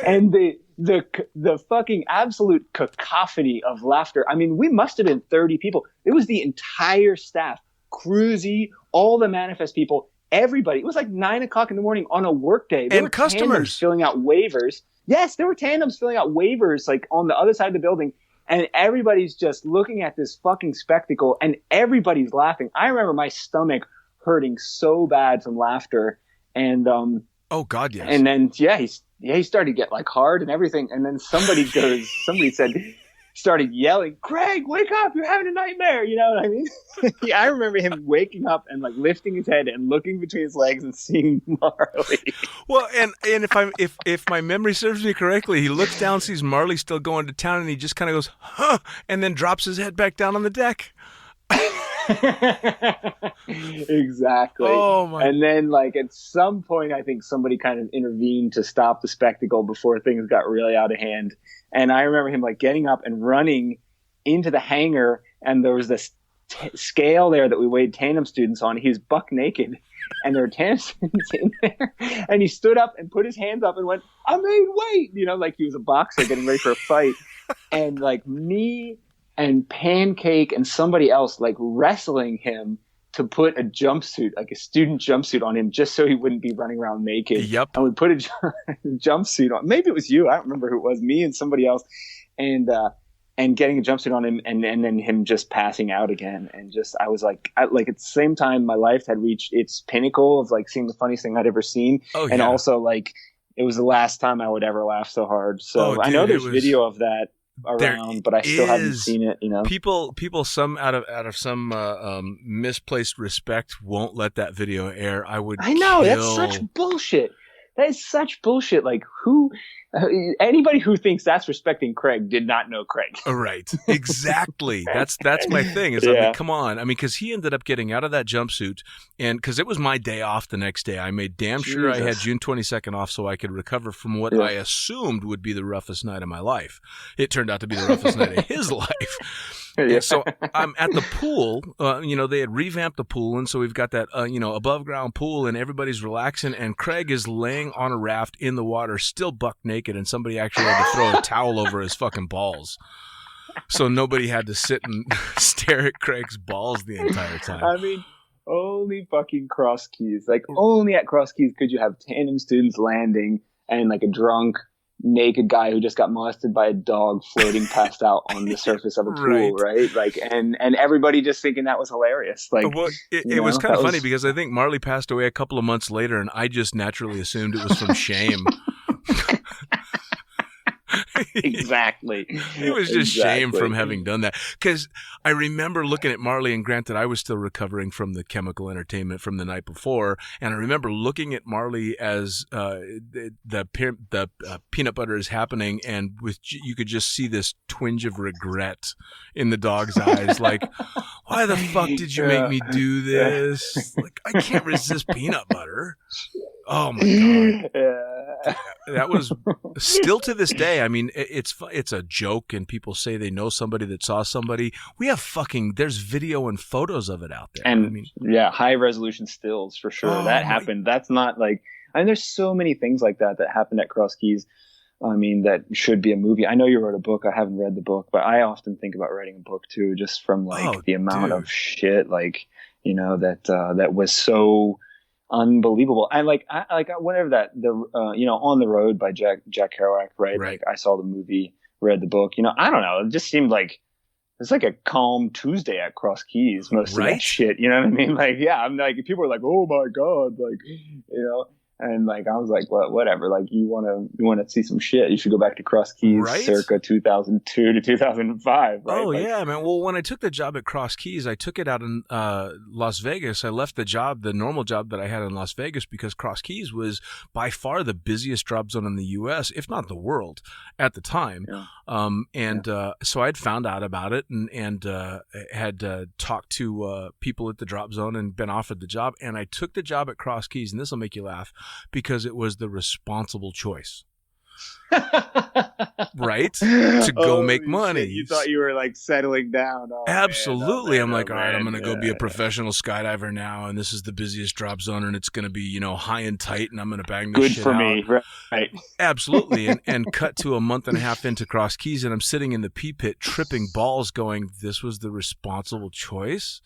And the fucking absolute cacophony of laughter. I mean, we must have been 30 people. It was the entire staff. Cruzy, all the Manifest people, everybody. It was like 9 o'clock in the morning on a work day. There and were customers filling out waivers. Yes, there were tandems filling out waivers like on the other side of the building. And everybody's just looking at this fucking spectacle and everybody's laughing. I remember my stomach hurting so bad from laughter. And oh God, yes. And then he started to get like hard and everything. And then somebody started yelling, Craig, wake up, you're having a nightmare. You know what I mean? Yeah, I remember him waking up and like lifting his head and looking between his legs and seeing Marley. Well, and if my memory serves me correctly, he looks down, sees Marley still going to town, and he just kind of goes, huh, and then drops his head back down on the deck. Exactly. Oh my. And then like at some point I think somebody kind of intervened to stop the spectacle before things got really out of hand. And I remember him like getting up and running into the hangar, and there was this scale there that we weighed tandem students on. He was buck naked and there were tandem students in there, and he stood up and put his hands up and went, I made weight, you know, like he was a boxer getting ready for a fight. And like me and Pancake and somebody else like wrestling him to put a jumpsuit, like a student jumpsuit on him just so he wouldn't be running around naked. Yep. And we put a jumpsuit on. Maybe it was you. I don't remember who it was, me and somebody else. And getting a jumpsuit on him and then him just passing out again. And just, I was like, at the same time, my life had reached its pinnacle of like seeing the funniest thing I'd ever seen. Oh, yeah. And also like, it was the last time I would ever laugh so hard. So I know there's video of that around, but I still haven't seen it. You know, people, some out of some misplaced respect won't let that video air. I know that's such bullshit. That is such bullshit. Like, anybody who thinks that's respecting Craig did not know Craig. Right. Exactly. That's my thing. Is I mean, come on. I mean, because he ended up getting out of that jumpsuit, and because it was my day off the next day, I made damn sure I had June 22nd off so I could recover from what I assumed would be the roughest night of my life. It turned out to be the roughest night of his life. Yeah. So I'm at the pool. They had revamped the pool, and so we've got that above ground pool, and everybody's relaxing. And Craig is laying on a raft in the water, still buck naked, and somebody actually had to throw a towel over his fucking balls, so nobody had to sit and stare at Craig's balls the entire time. I mean, only fucking Cross Keys. Like, only at Cross Keys could you have tandem students landing and like a drunk, naked guy who just got molested by a dog floating passed out on the surface of a pool, right? Like, and everybody just thinking that was hilarious. Like, well, it was kind of funny because I think Marley passed away a couple of months later, and I just naturally assumed it was from shame. Exactly. It was just shame from having done that. Because I remember looking at Marley, and granted, I was still recovering from the chemical entertainment from the night before, and I remember looking at Marley as the peanut butter is happening, and you could just see this twinge of regret in the dog's eyes, like, why the fuck did you make me do this? Like, I can't resist peanut butter. Oh my God. That was still to this day. I mean, it's a joke, and people say they know somebody that saw somebody. We have there's video and photos of it out there. And high resolution stills for sure. That happened. That's not like, I mean, there's so many things like that happened at Cross Keys. I mean, that should be a movie. I know you wrote a book. I haven't read the book, but I often think about writing a book too, just from like the amount of shit, like, that was so unbelievable. And whenever On the Road by Jack Kerouac, right? Like, I saw the movie, read the book, I don't know. It just seemed like it's like a calm Tuesday at Cross Keys, most of that shit. You know what I mean? Like, yeah, I'm like, people are like, oh my God, like, and like, I was like, well, whatever. Like, you want to see some shit, you should go back to Cross Keys, circa 2002 to 2005. Right? Oh, yeah, man. Well, when I took the job at Cross Keys, I took it out in Las Vegas. I left the normal job that I had in Las Vegas, because Cross Keys was by far the busiest drop zone in the U.S., if not the world, at the time. Yeah. So I'd found out about it and had talked to people at the drop zone and been offered the job. And I took the job at Cross Keys, and this will make you laugh, because it was the responsible choice. Right? To go make money. Shit. You thought you were like settling down. Oh, absolutely. Man. I'm like, all right, I'm going to go be a professional skydiver now, and this is the busiest drop zone, and it's going to be, high and tight, and I'm going to bang this shit out. Good for me, right? Absolutely. And cut to a month and a half into Cross Keys, and I'm sitting in the pee pit tripping balls going, this was the responsible choice?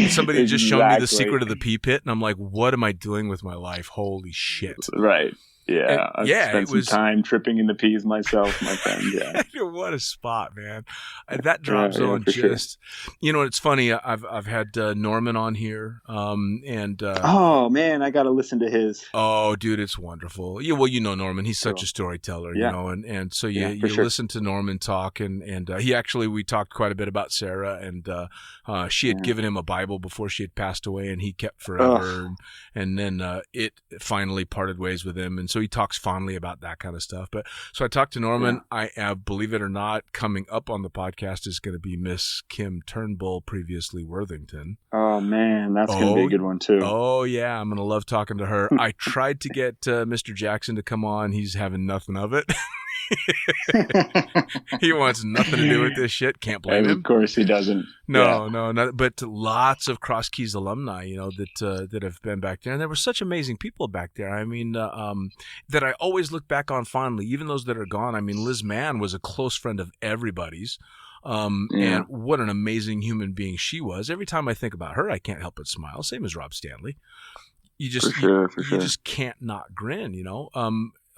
Somebody just showed me the secret of the pee pit, and I'm like, what am I doing with my life? Holy shit. Right. Yeah. I spent some time tripping in the peas myself, my friend. Yeah. What a spot, man. That drop zone just, sure. It's funny. I've had Norman on here. Oh man, I got to listen to his. Oh dude, it's wonderful. Yeah. Well, Norman, he's such a storyteller, and so you listen to Norman talk, and we talked quite a bit about Sarah, and she had given him a Bible before she had passed away, and he kept forever. And then it finally parted ways with him. And so he talks fondly about that kind of stuff. But so I talked to Norman. I believe it or not, coming up on the podcast is going to be Miss Kim Turnbull, previously Worthington. Oh man, that's going to be a good one too. Oh yeah, I'm going to love talking to her. I tried to get Mr. Jackson to come on. He's having nothing of it. He wants nothing to do with this shit. Can't blame him. Of course he doesn't. No, but lots of Cross Keys alumni, that have been back there, and there were such amazing people back there. I mean, that I always look back on fondly, even those that are gone. I mean, Liz Mann was a close friend of everybody's. And what an amazing human being she was. Every time I think about her, I can't help but smile. Same as Rob Stanley. You just you just can't not grin,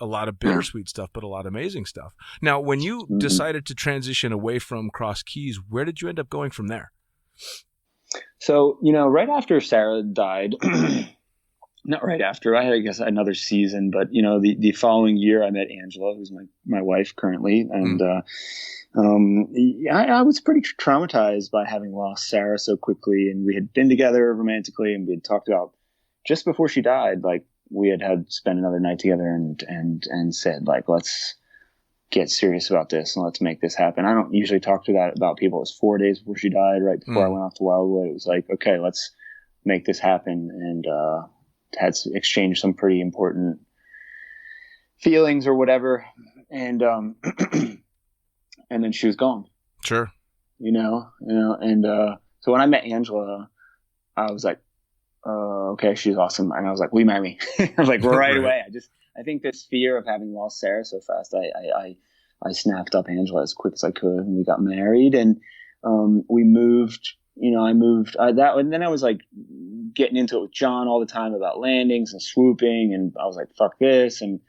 a lot of bittersweet stuff, but a lot of amazing stuff. Now, when you decided to transition away from Cross Keys, where did you end up going from there? So, right after Sarah died, not right after, I guess another season, but, the following year I met Angela, who's my wife currently. And I was pretty traumatized by having lost Sarah so quickly. And we had been together romantically, and we had talked about just before she died, like we had spent another night together and said like, let's get serious about this and let's make this happen. I don't usually talk to that about people. It was 4 days before she died, right before I went off to Wildwood. It was like, okay, let's make this happen. And, had exchanged some pretty important feelings or whatever. And, and then she was gone. Sure. And, so when I met Angela, I was like, okay, she's awesome. And I was like, will you marry me? I was like, right away. I think this fear of having lost Sarah so fast, I snapped up Angela as quick as I could, and we got married, and we moved. And then I was like getting into it with John all the time about landings and swooping, and I was like, fuck this. And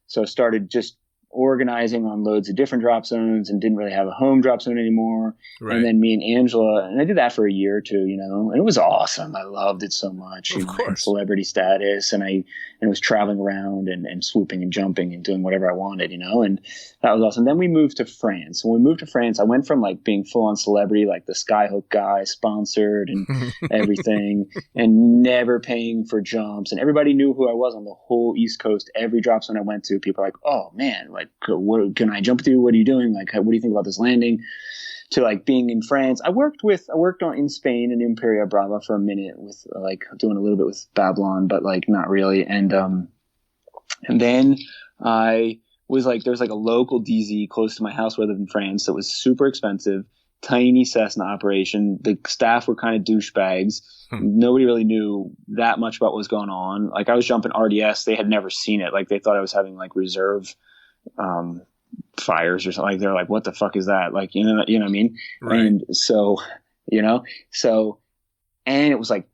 so I started just organizing on loads of different drop zones and didn't really have a home drop zone anymore. Right. And then me and Angela, and I did that for a year or two, and it was awesome. I loved it so much. Of course. Celebrity status, and I was traveling around and swooping and jumping and doing whatever I wanted, and that was awesome. Then we moved to France. When we moved to France, I went from like being full on celebrity, like the Skyhook guy, sponsored and everything, and never paying for jumps. And everybody knew who I was on the whole East Coast. Every drop zone I went to, people were like, oh man, like, what can I jump with you? What are you doing? Like, what do you think about this landing? To like being in France. I worked on in Spain in Imperia Brava for a minute with like doing a little bit with Babylon, but like not really. And then I was like, there's like a local DZ close to my house where I live in France that was super expensive, tiny Cessna operation. The staff were kind of douchebags. Nobody really knew that much about what was going on. Like I was jumping RDS. They had never seen it. Like they thought I was having like reserve fires or something. Like they're like, what the fuck is that? Like, you know what I mean? Right. And so, and it was like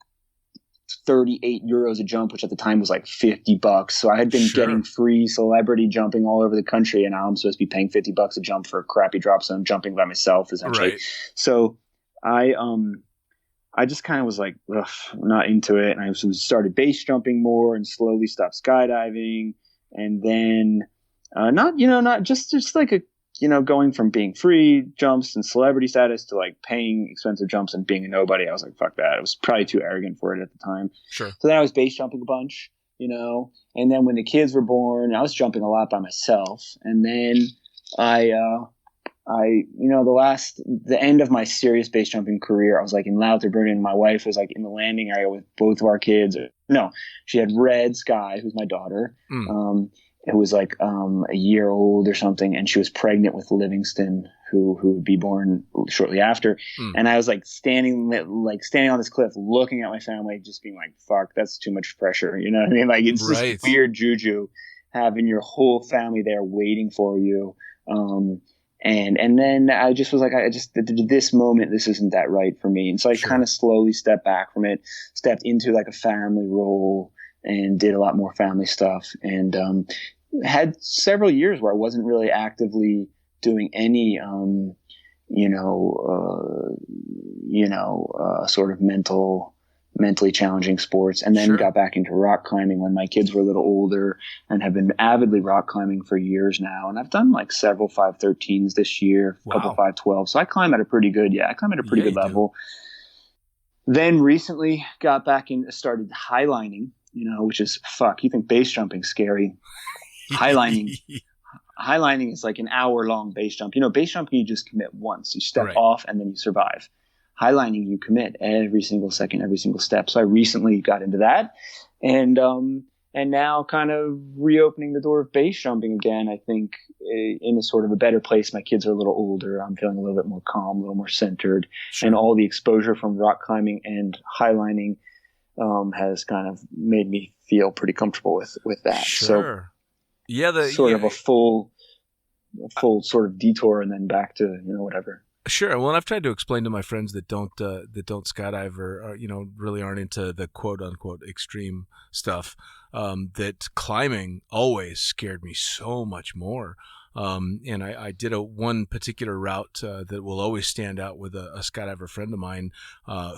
38 euros a jump, which at the time was like $50. So I had been getting free celebrity jumping all over the country, and now I'm supposed to be paying $50 a jump for a crappy drop zone jumping by myself, essentially. Right. So I just kind of was like, ugh, not into it. And I started base jumping more and slowly stopped skydiving. And then, not just like going from being free jumps and celebrity status to like paying expensive jumps and being a nobody. I was like, fuck that. I was probably too arrogant for it at the time. Sure. So then I was base jumping a bunch, and then when the kids were born, I was jumping a lot by myself. And then the end of my serious base jumping career, I was like in Lauterbrunnen, and my wife was like in the landing area with both of our kids. No, she had Red Sky, who's my daughter. It was like a year old or something, and she was pregnant with Livingston, who would be born shortly after. And I was like standing on this cliff, looking at my family, just being like, "Fuck, that's too much pressure." You know what I mean? Like it's this weird juju having your whole family there waiting for you. And then I just was like, this moment, this isn't that right for me. And so I kind of slowly stepped back from it, stepped into like a family role, and did a lot more family stuff, and had several years where I wasn't really actively doing any, sort of mentally challenging sports, and then got back into rock climbing when my kids were a little older, and have been avidly rock climbing for years now. And I've done like several 513s this year, a couple 512s. So I climb at a pretty good level. Then recently got back in, started highlining, which is you think base jumping's scary. Highlining is like an hour-long base jump. Base jumping, you just commit once. You step off and then you survive. Highlining, you commit every single second, every single step. So I recently got into that, and now kind of reopening the door of base jumping again. I think in a sort of a better place. My kids are a little older. I'm feeling a little bit more calm, a little more centered, and all the exposure from rock climbing and highlining has kind of made me feel pretty comfortable with that. So a full sort of detour, and then back to whatever. Sure. Well, I've tried to explain to my friends that don't skydive or really aren't into the quote unquote extreme stuff, that climbing always scared me so much more. And I did one particular route that will always stand out with a skydiver friend of mine,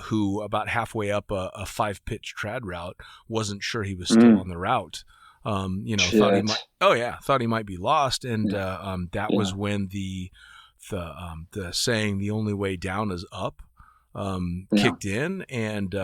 who about halfway up a 5-pitch trad route wasn't sure he was still on the route. Thought he might be lost, and that was when the saying "the only way down is up" kicked in, and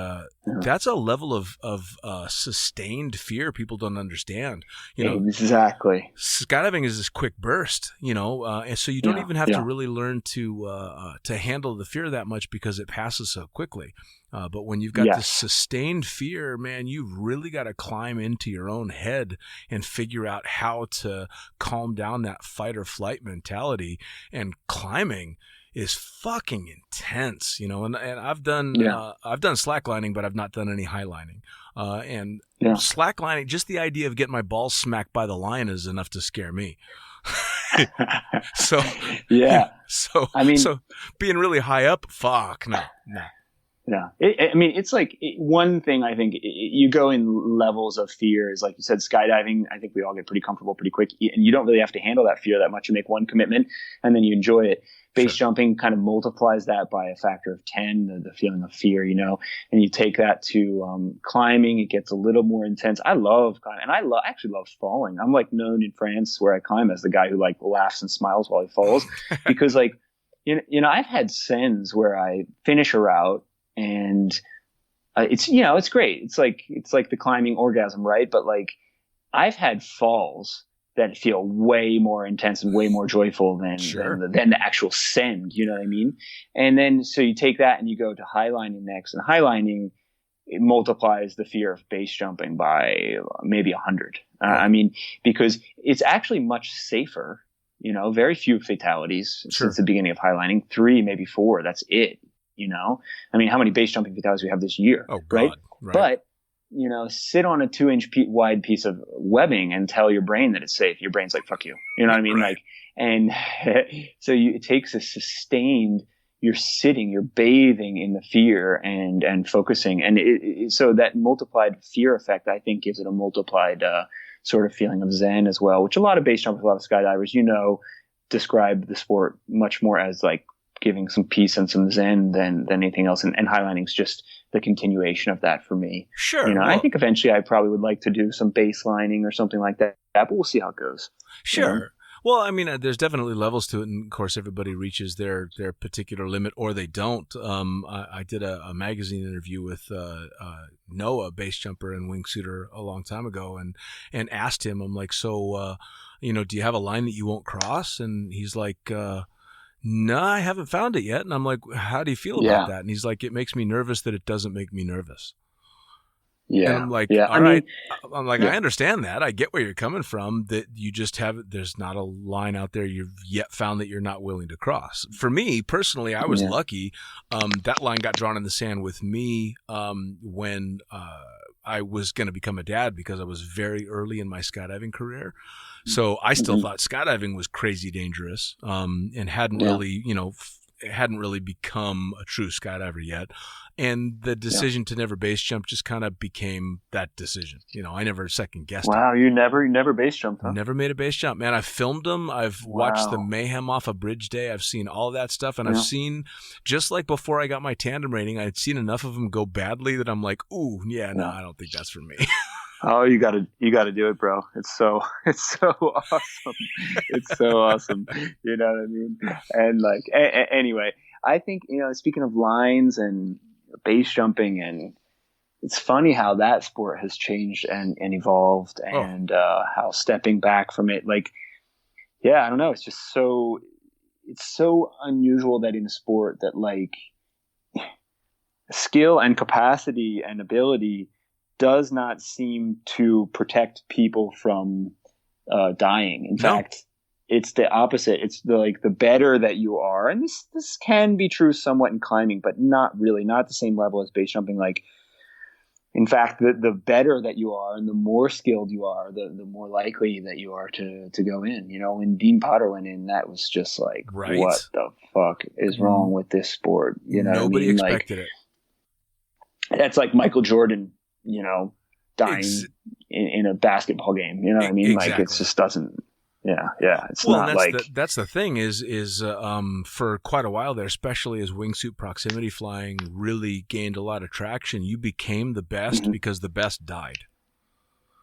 that's a level of sustained fear people don't understand. Exactly. Skydiving is this quick burst, and so you don't even have to really learn to handle the fear that much because it passes so quickly. But when you've got this sustained fear, man, you've really got to climb into your own head and figure out how to calm down that fight or flight mentality. And climbing is fucking intense, and I've done slacklining, but I've not done any highlining. And slacklining, just the idea of getting my balls smacked by the line is enough to scare me. So being really high up, fuck no. Yeah. It's like one thing I think you go in levels of fears. Like you said, skydiving, I think we all get pretty comfortable pretty quick, and you don't really have to handle that fear that much. You make one commitment and then you enjoy it. Base jumping kind of multiplies that by a factor of 10, the feeling of fear, and you take that to climbing. It gets a little more intense. I love climbing, and I actually love falling. I'm like known in France where I climb as the guy who like laughs and smiles while he falls because like, I've had sends where I finish a route, and it's great. It's like the climbing orgasm, right? But like I've had falls that feel way more intense and way more joyful than the actual send. You know what I mean? And then so you take that and you go to highlining next, and highlining it multiplies the fear of base jumping by maybe 100. Because it's actually much safer. Very few fatalities since the beginning of highlining. 3, maybe 4. That's it. How many base jumping fatalities we have this year? Oh, God. Right? But, sit on a 2-inch wide piece of webbing and tell your brain that it's safe. Your brain's like, fuck you. You know what I mean? Right. And so it takes a sustained, you're sitting, you're bathing in the fear and focusing. And so that multiplied fear effect, I think, gives it a multiplied sort of feeling of zen as well, which a lot of base jumpers, a lot of skydivers, describe the sport much more as like giving some peace and some zen than anything else. And highlining is just the continuation of that for me. Sure. I think eventually I probably would like to do some baselining or something like that, but we'll see how it goes. Sure. Well, there's definitely levels to it, and of course, everybody reaches their particular limit, or they don't. I did a magazine interview with Noah, base jumper and wingsuiter, a long time ago, and asked him, I'm like, so, do you have a line that you won't cross? And he's like, no, I haven't found it yet. And I'm like, how do you feel about that? And he's like, it makes me nervous that it doesn't make me nervous. Yeah. And I'm like, all right. I'm like, I understand that. I get where you're coming from, that you just there's not a line out there you've yet found that you're not willing to cross. For me, personally, I was lucky. That line got drawn in the sand with me when I was going to become a dad, because I was very early in my skydiving career. So I still thought skydiving was crazy dangerous, and hadn't really become a true skydiver yet. And the decision to never base jump just kind of became that decision. I never second guessed it. Wow, you never base jumped, huh? Never made a base jump, man. I filmed them. I've watched the mayhem off of Bridge Day. I've seen all that stuff, and I've seen, just like before I got my tandem rating, I had seen enough of them go badly that I'm like, ooh, no, I don't think that's for me. Oh, you gotta do it, bro. It's so awesome. It's so awesome. You know what I mean? And like, anyway, I think, speaking of lines and base jumping, and it's funny how that sport has changed and evolved, and how stepping back from it, like, I don't know. It's just it's so unusual that in a sport that like skill and capacity and ability does not seem to protect people from dying. In fact, it's the opposite. It's the better that you are, and this can be true somewhat in climbing, but not really, not at the same level as base jumping. Like, in fact, the better that you are and the more skilled you are, the more likely that you are to go in. When Dean Potter went in, that was just like, what the fuck is wrong with this sport? Nobody expected it. That's like Michael Jordan, dying in a basketball game. You know what I mean? Exactly. Like, it just doesn't. It's well, not like that's the thing is for quite a while there, especially as wingsuit proximity flying really gained a lot of traction, you became the best because the best died.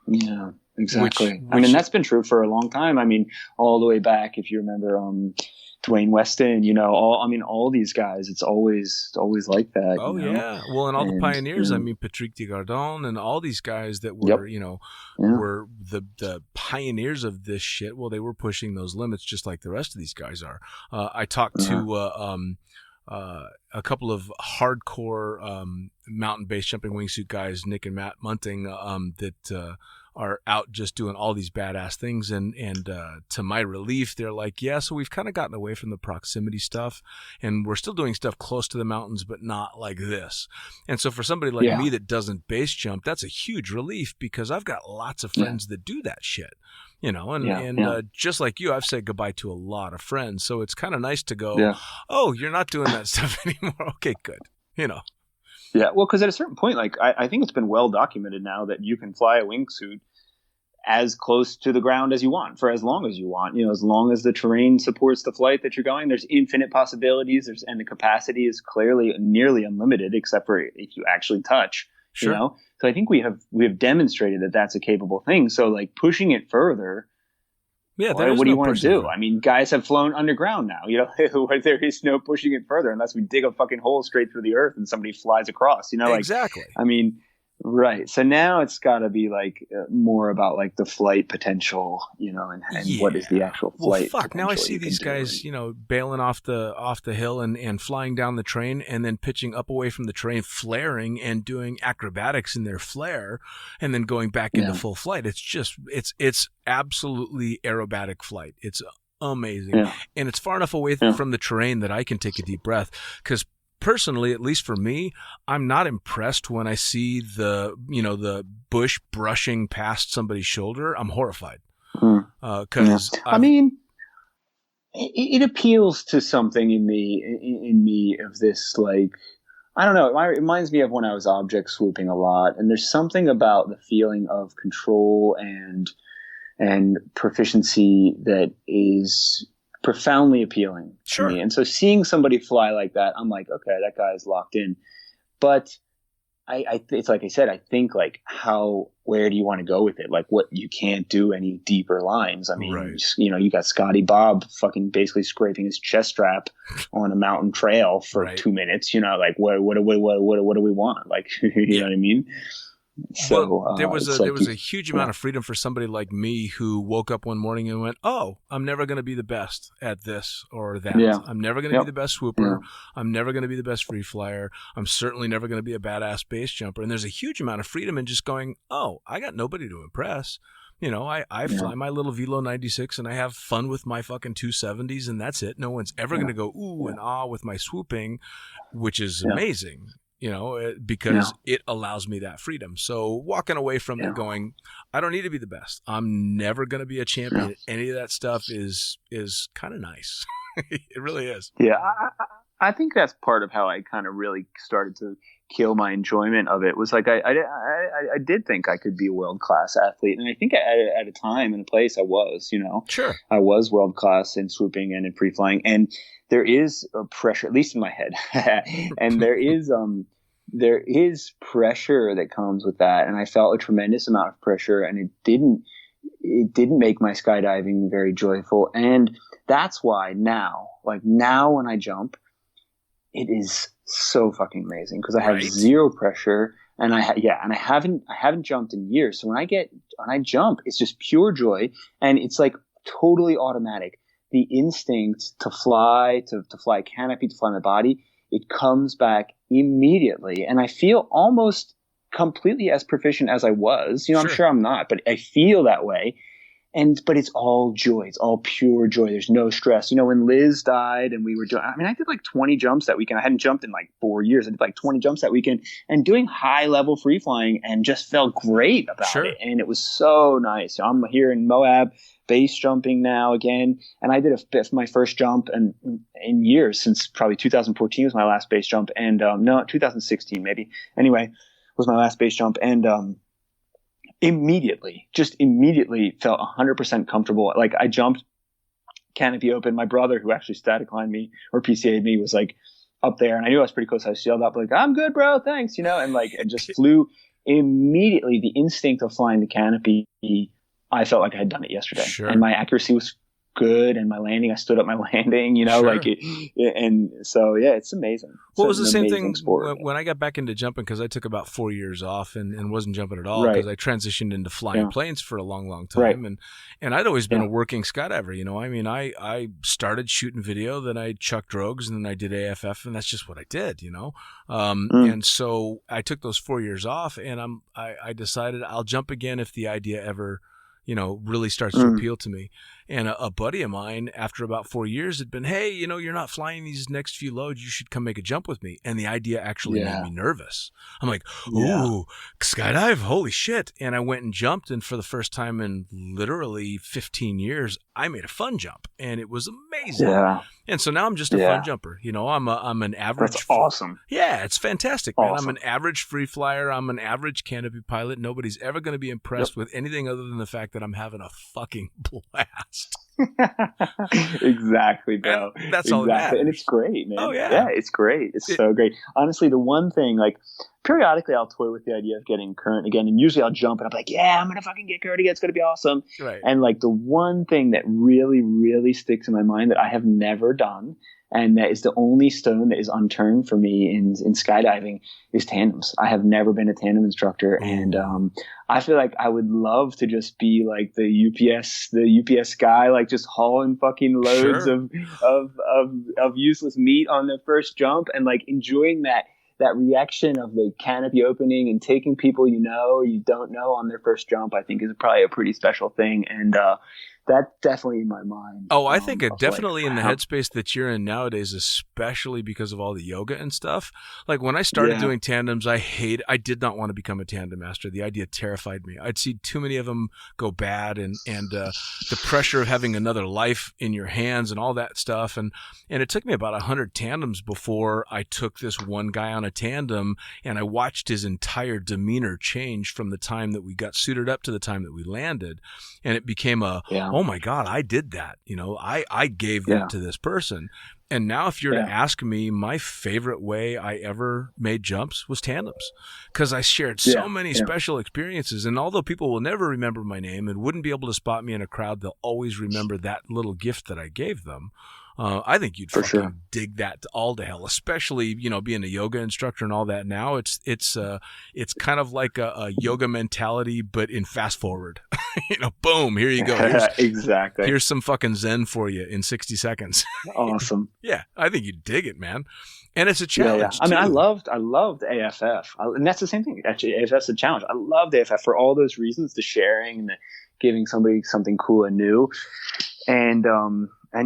Yeah, exactly. Which, that's been true for a long time. All the way back, if you remember, Dwayne Weston, all these guys. It's always like that. Oh, yeah. Well, and all the pioneers. I mean, Patrick Tigardon and all these guys that were, were the pioneers of this shit. Well, they were pushing those limits just like the rest of these guys are. I talked to a couple of hardcore mountain base jumping wingsuit guys, Nick and Matt Munting, that are out just doing all these badass things, and to my relief, they're like, yeah, so we've kind of gotten away from the proximity stuff, and we're still doing stuff close to the mountains, but not like this. And so for somebody like me that doesn't base jump, that's a huge relief, because I've got lots of friends that do that shit, just like you, I've said goodbye to a lot of friends, so it's kind of nice to go, oh, you're not doing that stuff anymore. Okay, good. Yeah, well, because at a certain point, like I think it's been well documented now that you can fly a wingsuit as close to the ground as you want for as long as you want. As long as the terrain supports the flight that you're going, there's infinite possibilities. And the capacity is clearly nearly unlimited, except for if you actually touch. Sure. So I think we have demonstrated that that's a capable thing. So like pushing it further. Yeah, what do you want to do? I mean, guys have flown underground now. Where there is no pushing it further unless we dig a fucking hole straight through the earth and somebody flies across. Exactly. I mean, right. So now it's got to be like more about like the flight potential, and what is the actual flight? Well, fuck. Now I see these guys, bailing off the hill and flying down the train and then pitching up away from the train, flaring and doing acrobatics in their flare, and then going back into full flight. It's just it's absolutely aerobatic flight. It's amazing, and it's far enough away from the terrain that I can take a deep breath, because personally, at least for me, I'm not impressed when I see the bush brushing past somebody's shoulder. I'm horrified. Because I mean, it appeals to something in me of this, like, I don't know. It reminds me of when I was object swooping a lot, and there's something about the feeling of control and proficiency that is profoundly appealing to me. And so seeing somebody fly like that, I'm like, okay, that guy's locked in. But it's like I said, I think like where do you want to go with it? Like what, you can't do any deeper lines. I mean, you got Scotty Bob fucking basically scraping his chest strap on a mountain trail for 2 minutes, like what do we want? Like, you know what I mean? So there was a huge amount of freedom for somebody like me who woke up one morning and went, oh, I'm never going to be the best at this or that. I'm never going to be the best swooper. I'm never going to be the best free flyer. I'm certainly never going to be a badass base jumper. And there's a huge amount of freedom in just going, oh, I got nobody to impress. I fly my little Velo 96 and I have fun with my fucking 270s, and that's it. No one's ever going to go ooh and ah with my swooping, which is amazing. Because it allows me that freedom. So walking away from it going, I don't need to be the best. I'm never going to be a champion. Any of that stuff is kind of nice. It really is. Yeah. I think that's part of how I kind of really started to kill my enjoyment of it, was like, I did think I could be a world-class athlete. And I think at a time and a place I was, Sure. I was world-class in swooping and in free-flying. And there is a pressure, at least in my head. And there is pressure that comes with that. And I felt a tremendous amount of pressure, and it didn't make my skydiving very joyful. And that's why now when I jump, it is so fucking amazing, because I have zero pressure, and I haven't jumped in years. So when I jump, it's just pure joy, and it's like totally automatic. The instinct to fly, to fly a canopy, to fly my body, it comes back immediately, and I feel almost completely as proficient as I was. I'm sure I'm not, but I feel that way. But it's all joy. It's all pure joy. There's no stress. When Liz died and we were doing, I did like 20 jumps that weekend. I hadn't jumped in like 4 years. I did like 20 jumps that weekend, and doing high level free flying, and just felt great about it. And it was so nice. I'm here in Moab, base jumping now again. And I did my first jump in years, since probably 2014 was my last base jump. And, no, 2016 maybe. Anyway, was my last base jump. And, immediately felt 100% comfortable. Like I jumped canopy open. My brother, who actually static lined me or PCA'd me, was like up there, and I knew I was pretty close. I just yelled up like, "I'm good, bro, thanks," and just flew immediately. The instinct of flying the canopy, I felt like I had done it yesterday, and my accuracy was good, and my landing, I stood up my landing, you know, Sure. and so yeah, it's amazing. Well, it was the It's an same amazing thing sport. when I got back into jumping, because I took about 4 years off and wasn't jumping at all, Right. because I transitioned into flying Yeah. planes for a long, long time. Right. And I'd always been Yeah. a working skydiver, you know. I mean, I started shooting video, then I chucked drogues, and then I did AFF, and that's just what I did, you know. And so I took those 4 years off, and I decided I'll jump again if the idea ever, you know, really starts to appeal to me. And a buddy of mine, after about 4 years, had been, hey, you know, you're not flying these next few loads. You should come make a jump with me. And the idea actually made me nervous. I'm like, ooh, skydive, holy shit. And I went and jumped. And for the first time in literally 15 years, I made a fun jump. And it was amazing. Yeah. And so now I'm just a fun jumper. You know, I'm an average. That's awesome. Yeah, it's fantastic, man. Awesome. I'm an average free flyer. I'm an average canopy pilot. Nobody's ever going to be impressed with anything other than the fact that I'm having a fucking blast. Exactly, bro. And that's all that matters. And it's great, man. Oh, yeah. Yeah, it's great. It's so great. Honestly, the one thing, like, periodically I'll toy with the idea of getting current again, and usually I'll jump and I'll be like, yeah, I'm gonna fucking get current again. It's gonna be awesome. Right. And like the one thing that really, really sticks in my mind that I have never done, and that is the only stone that is unturned for me in skydiving, is tandems. I have never been a tandem instructor, and I feel like I would love to just be like the UPS guy, like just hauling fucking loads of useless meat on the first jump, and like enjoying that reaction of the canopy opening and taking people you know or you don't know on their first jump. I think is probably a pretty special thing, and that's definitely in my mind. Oh, I think it of definitely like, in the wow. headspace that you're in nowadays, especially because of all the yoga and stuff. Like when I started doing tandems, I did not want to become a tandem master. The idea terrified me. I'd see too many of them go bad, and the pressure of having another life in your hands and all that stuff. And it took me about 100 tandems before I took this one guy on a tandem, and I watched his entire demeanor change from the time that we got suited up to the time that we landed. And it became oh my God, I did that. You know, I gave that to this person. And now if you're to ask me, my favorite way I ever made jumps was tandems, because I shared so many special experiences. And although people will never remember my name and wouldn't be able to spot me in a crowd, they'll always remember that little gift that I gave them. I think you'd fucking dig that all to hell, especially, you know, being a yoga instructor and all that. Now it's kind of like a yoga mentality, but in fast forward. You know, boom, here you go. Exactly. Here's some fucking Zen for you in 60 seconds. Awesome. Yeah, I think you dig it, man. And it's a challenge. I mean, too. I loved AFF, and that's the same thing. Actually, AFF's a challenge. I loved AFF for all those reasons: the sharing and the giving somebody something cool and new, and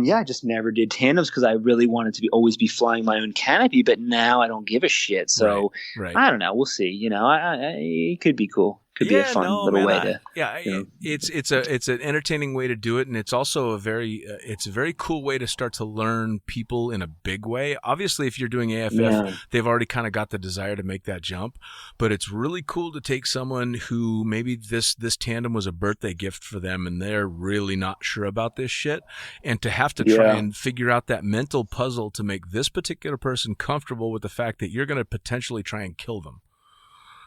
yeah, I just never did tandems because I really wanted to always be flying my own canopy. But now I don't give a shit. So right. I don't know. We'll see. You know, it could be cool. Could be a fun little way to. It's an entertaining way to do it, and it's also a very cool way to start to learn people in a big way. Obviously, if you're doing AFF, they've already kind of got the desire to make that jump, but it's really cool to take someone who maybe this tandem was a birthday gift for them, and they're really not sure about this shit, and to have to try and figure out that mental puzzle to make this particular person comfortable with the fact that you're going to potentially try and kill them.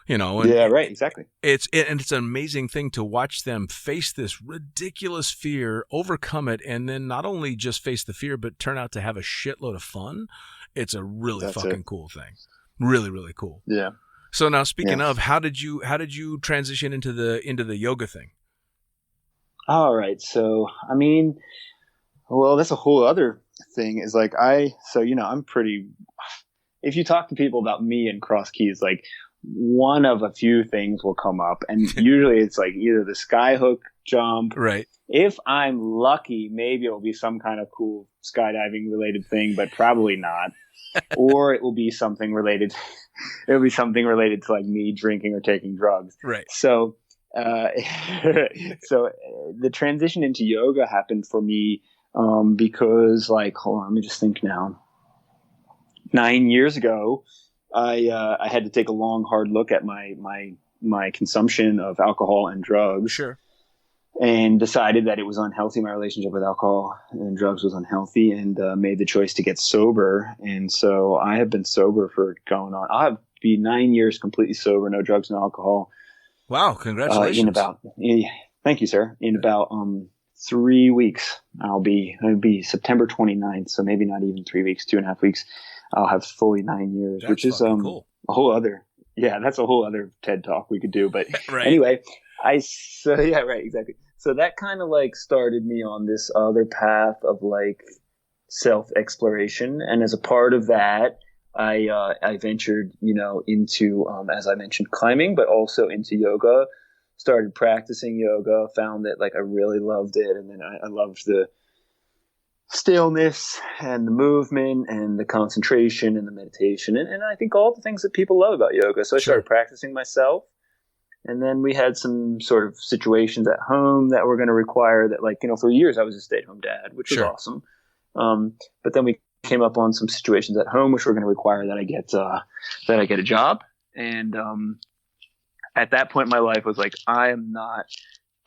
You know, and exactly. It's an amazing thing to watch them face this ridiculous fear, overcome it, and then not only just face the fear, but turn out to have a shitload of fun. It's a really cool thing. Really, really cool. Yeah. So now, speaking of, how did you transition into the yoga thing? All right. So, I mean, well, that's a whole other thing. Is like I'm pretty. If you talk to people about me and cross keys, like, one of a few things will come up, and usually it's like either the skyhook jump. Right. If I'm lucky, maybe it'll be some kind of cool skydiving related thing, but probably not. Or it will be something related. It'll be something related to like me drinking or taking drugs. Right. So, the transition into yoga happened for me because, like, hold on, let me just think now. 9 years ago, I had to take a long, hard look at my consumption of alcohol and drugs. Sure. And decided that it was unhealthy. My relationship with alcohol and drugs was unhealthy, and made the choice to get sober. And so I have been sober for going on. I'll be 9 years completely sober, no drugs, no alcohol. Wow! Congratulations. Thank you, sir. In about 3 weeks. It'll be September 29th. So maybe not even 3 weeks, 2.5 weeks. I'll have fully 9 years, That's which is cool. a whole other, that's a whole other TED talk we could do. But Right. anyway, exactly. So that kind of like started me on this other path of like self exploration. And as a part of that, I ventured, into, as I mentioned, climbing, but also into yoga, started practicing yoga, found that like I really loved it. And then I loved the stillness and the movement and the concentration and the meditation. And I think all the things that people love about yoga. So I started practicing myself. And then we had some sort of situations at home that were going to require that, like, for years I was a stay-at-home dad, which was awesome. But then we came up on some situations at home which were going to require that I get a job. And at that point in my life was like, I am not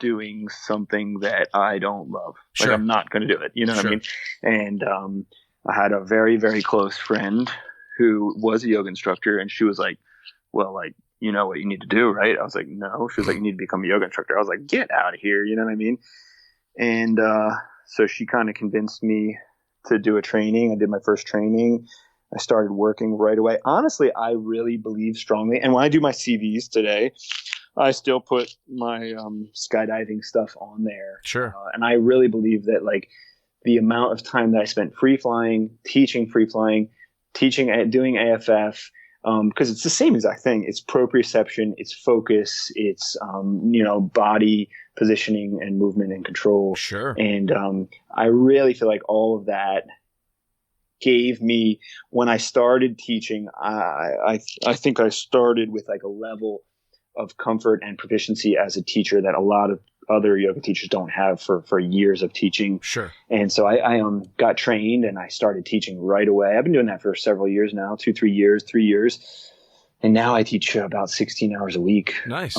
doing something that I don't love. Like, I'm not going to do it. You know what I mean? And I had a very, very close friend who was a yoga instructor, and she was like, well, like, you know what you need to do, right? I was like, no. She was like, you need to become a yoga instructor. I was like, get out of here. You know what I mean? And so she kind of convinced me to do a training. I did my first training. I started working right away. Honestly, I really believe strongly. And when I do my CVs today, I still put my skydiving stuff on there. Sure. And I really believe that, like, the amount of time that I spent free flying, teaching, doing AFF, because it's the same exact thing. It's proprioception, it's focus, it's body positioning and movement and control. Sure. And I really feel like all of that gave me, when I started teaching, I think I started with like a level of comfort and proficiency as a teacher that a lot of other yoga teachers don't have for years of teaching. Sure. And so I got trained and I started teaching right away. I've been doing that for several years now, 3 years. And now I teach about 16 hours a week. Nice.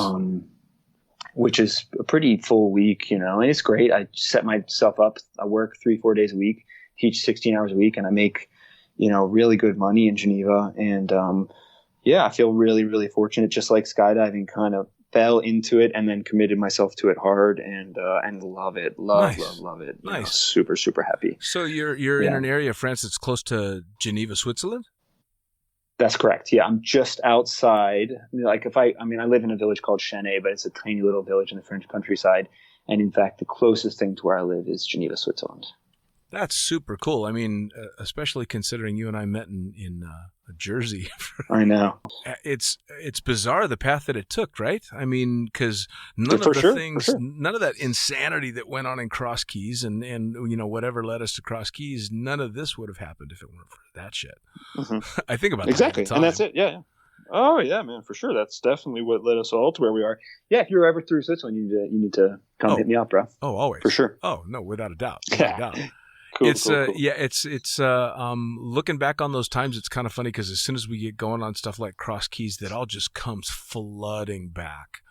Which is a pretty full week, and it's great. I set myself up. I work 3-4 days a week, teach 16 hours a week, and I make, really good money in Geneva. And, I feel really, really fortunate. Just like skydiving, kind of fell into it and then committed myself to it hard and love it. Love it. Nice. Super, super happy. So you're in an area of France that's close to Geneva, Switzerland? That's correct. Yeah, I'm just outside. Like I live in a village called Chennai, but it's a tiny little village in the French countryside. And in fact, the closest thing to where I live is Geneva, Switzerland. That's super cool. I mean, especially considering you and I met in Jersey. I know. It's bizarre the path that it took, right? I mean, because none of that insanity that went on in Cross Keys and whatever led us to Cross Keys, none of this would have happened if it weren't for that shit. Mm-hmm. I think about exactly, that all the time. And that's it. Yeah. Oh yeah, man, for sure. That's definitely what led us all to where we are. Yeah, if you're ever through Switzerland, you need to come hit me up, bro. Oh, always. For sure. Oh no, without a doubt. Cool, it's cool. it's looking back on those times, it's kind of funny because as soon as we get going on stuff like Cross Keys, that all just comes flooding back.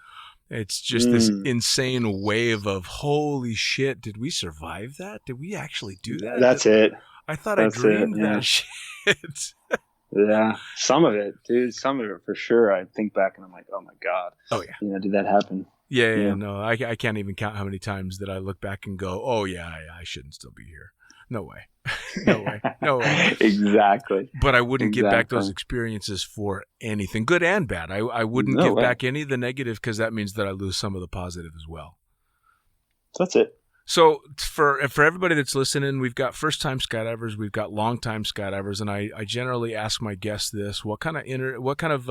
It's just this insane wave of holy shit, did we survive that? Did we actually do that? That's it. I thought I dreamed that shit. Yeah, some of it, dude. Some of it for sure. I think back and I'm like, oh my god. Oh yeah. Did that happen? Yeah. No, I can't even count how many times that I look back and go, oh yeah, I shouldn't still be here. No way. No way. Exactly. But I wouldn't give back those experiences for anything, good and bad. I wouldn't give back any of the negative because that means that I lose some of the positive as well. That's it. So for everybody that's listening, we've got first-time skydivers, we've got long-time skydivers, and I generally ask my guests this: what kind of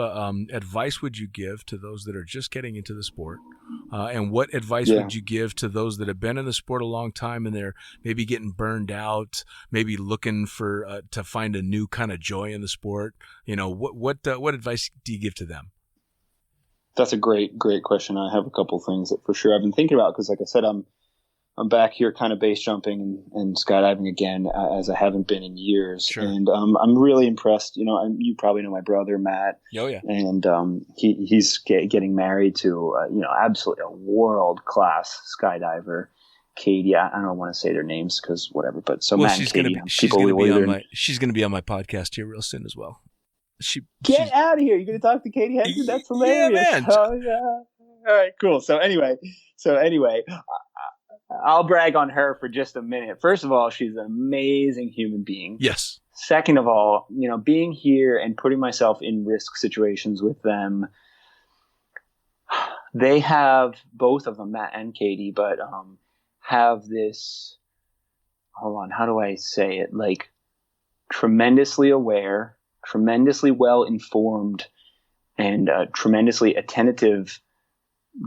advice would you give to those that are just getting into the sport, and what advice would you give to those that have been in the sport a long time and they're maybe getting burned out, maybe looking for to find a new kind of joy in the sport? What advice do you give to them? That's a great question. I have a couple things that for sure I've been thinking about because, like I said, I'm back here kind of base jumping and skydiving again as I haven't been in years. Sure. And I'm really impressed. You probably know my brother, Matt. Oh, yeah. And he's getting married to, absolutely a world-class skydiver, Katie. I don't want to say their names because whatever. But so Matt and Katie, she's going to be on my podcast here real soon as well. Get out of here. You're going to talk to Katie Henson? That's hilarious. Yeah, man. Oh, yeah. All right, cool. So anyway, I'll brag on her for just a minute. First of all, she's an amazing human being. Yes. Second of all, being here and putting myself in risk situations with them, they have, both of them, Matt and Katie, but have this, hold on, how do I say it? Like, tremendously aware, tremendously well-informed, and tremendously attentive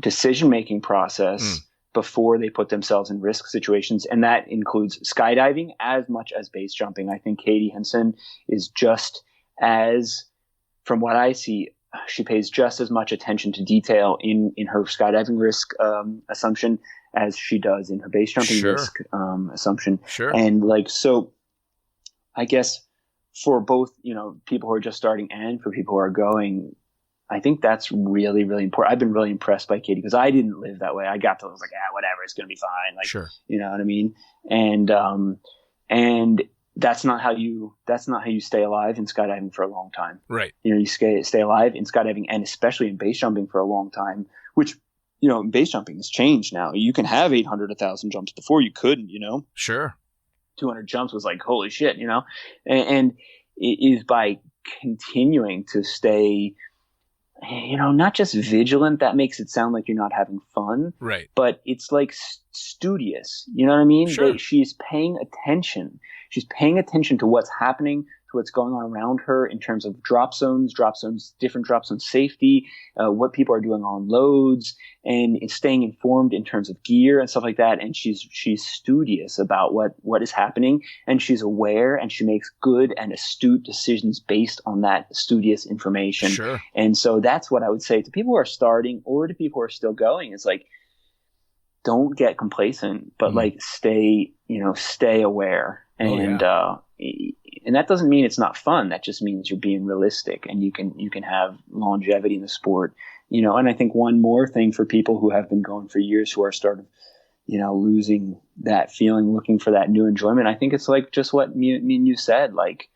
decision-making process before they put themselves in risk situations. And that includes skydiving as much as base jumping. I think Katie Henson is just as, from what I see, she pays just as much attention to detail in her skydiving risk assumption as she does in her base jumping risk assumption. Sure. And so I guess for both, people who are just starting and for people who are going, I think that's really, really important. I've been really impressed by Katie because I didn't live that way. I got to, I was like, whatever, it's going to be fine. Sure. You know what I mean? And that's not how you stay alive in skydiving for a long time. Right. You stay alive in skydiving and especially in base jumping for a long time, which, base jumping has changed now. You can have 800, 1,000 jumps. Before you couldn't, Sure. 200 jumps was like, holy shit, and it is by continuing to stay, not just vigilant. That makes it sound like you're not having fun. Right. But it's like studious. You know what I mean? Sure. She's paying attention. She's paying attention to what's happening, to what's going on around her in terms of drop zones, different drop zone safety, what people are doing on loads, and it's staying informed in terms of gear and stuff like that. And she's studious about what is happening, and she's aware, and she makes good and astute decisions based on that studious information. Sure. And so that's what I would say to people who are starting or to people who are still going. It's like, don't get complacent, but stay aware. And and that doesn't mean it's not fun. That just means you're being realistic, and you can have longevity in the sport. And I think one more thing for people who have been going for years, who are losing that feeling, looking for that new enjoyment. I think it's like just what me and you said, like,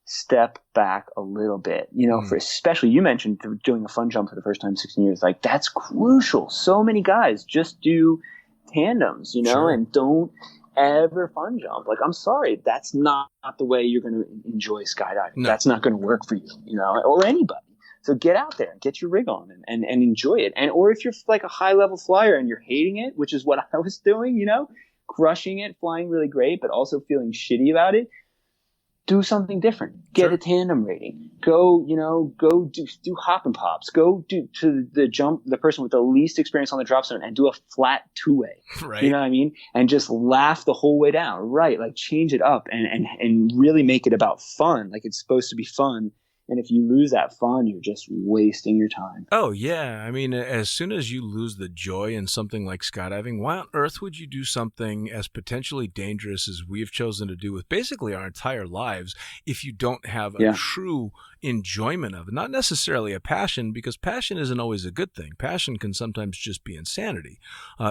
step back a little bit, for, especially you mentioned doing a fun jump for the first time in 16 years. Like, that's crucial. So many guys just do tandems, Sure. and don't ever fun jump. Like, I'm sorry, that's not the way you're going to enjoy skydiving. No. That's not going to work for you, or anybody. So get out there and get your rig on and enjoy it. Or if you're like a high level flyer and you're hating it, which is what I was doing, crushing it, flying really great, but also feeling shitty about it, do something different. Get Sure. a tandem rating. Go do hop and pops. Go do to the person with the least experience on the drop zone and do a flat 2-way. Right. You know what I mean? And just laugh the whole way down. Right. Like, change it up and really make it about fun. Like, it's supposed to be fun. And if you lose that fun, you're just wasting your time. Oh, yeah. I mean, as soon as you lose the joy in something like skydiving, why on earth would you do something as potentially dangerous as we've chosen to do with basically our entire lives if you don't have a true enjoyment of it? Not necessarily a passion, because passion isn't always a good thing. Passion can sometimes just be insanity.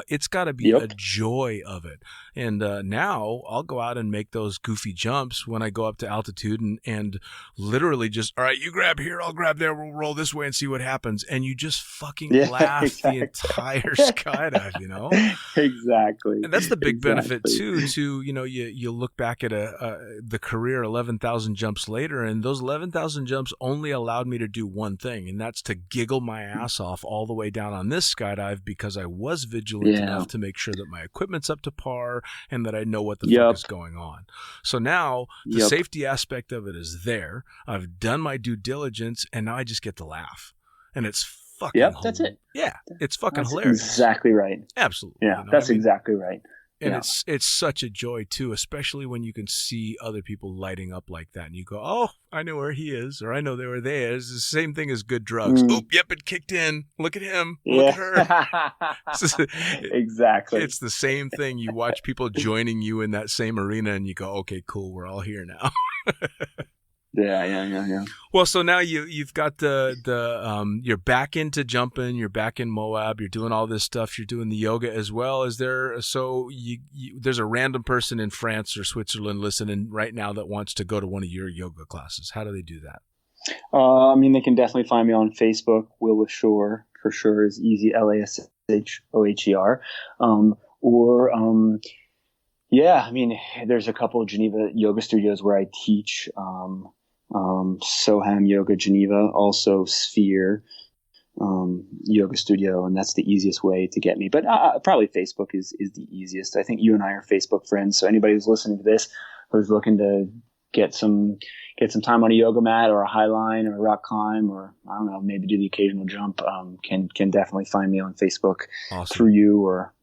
It's got to be a joy of it. And now I'll go out and make those goofy jumps when I go up to altitude and literally just, all right, you grab here, I'll grab there, we'll roll this way and see what happens. And you just fucking laugh the entire skydive, Exactly. And that's the big benefit too, you look back at the career 11,000 jumps later, and those 11,000 jumps only allowed me to do one thing, and that's to giggle my ass off all the way down on this skydive because I was vigilant enough to make sure that my equipment's up to par and that I know what the fuck is going on. So now the safety aspect of it is there. I've done my due diligence, and now I just get to laugh. And it's fucking that's it. Yeah, it's fucking That's hilarious. Exactly right. Absolutely. Yeah, that's exactly right. And it's such a joy too, especially when you can see other people lighting up like that, and you go, "Oh, I know where he is," or "I know where they is." It's the same thing as good drugs. Oop, yep, it kicked in. Look at him. Look at her. Exactly. It's the same thing. You watch people joining you in that same arena, and you go, "Okay, cool, we're all here now." Yeah. Well, so now you've got you're back into jumping, you're back in Moab, you're doing all this stuff, you're doing the yoga as well. Is there there's a random person in France or Switzerland listening right now that wants to go to one of your yoga classes? How do they do that? They can definitely find me on Facebook. Will Lajeunesse for sure is easy. LASHOHER. Or, yeah, I mean, there's a couple of Geneva yoga studios where I teach, Soham Yoga Geneva, also Sphere, yoga studio. And that's the easiest way to get me. But probably Facebook is the easiest. I think you and I are Facebook friends. So anybody who's listening to this, who's looking to get some time on a yoga mat or a high line or a rock climb, or I don't know, maybe do the occasional jump, can definitely find me on Facebook through you or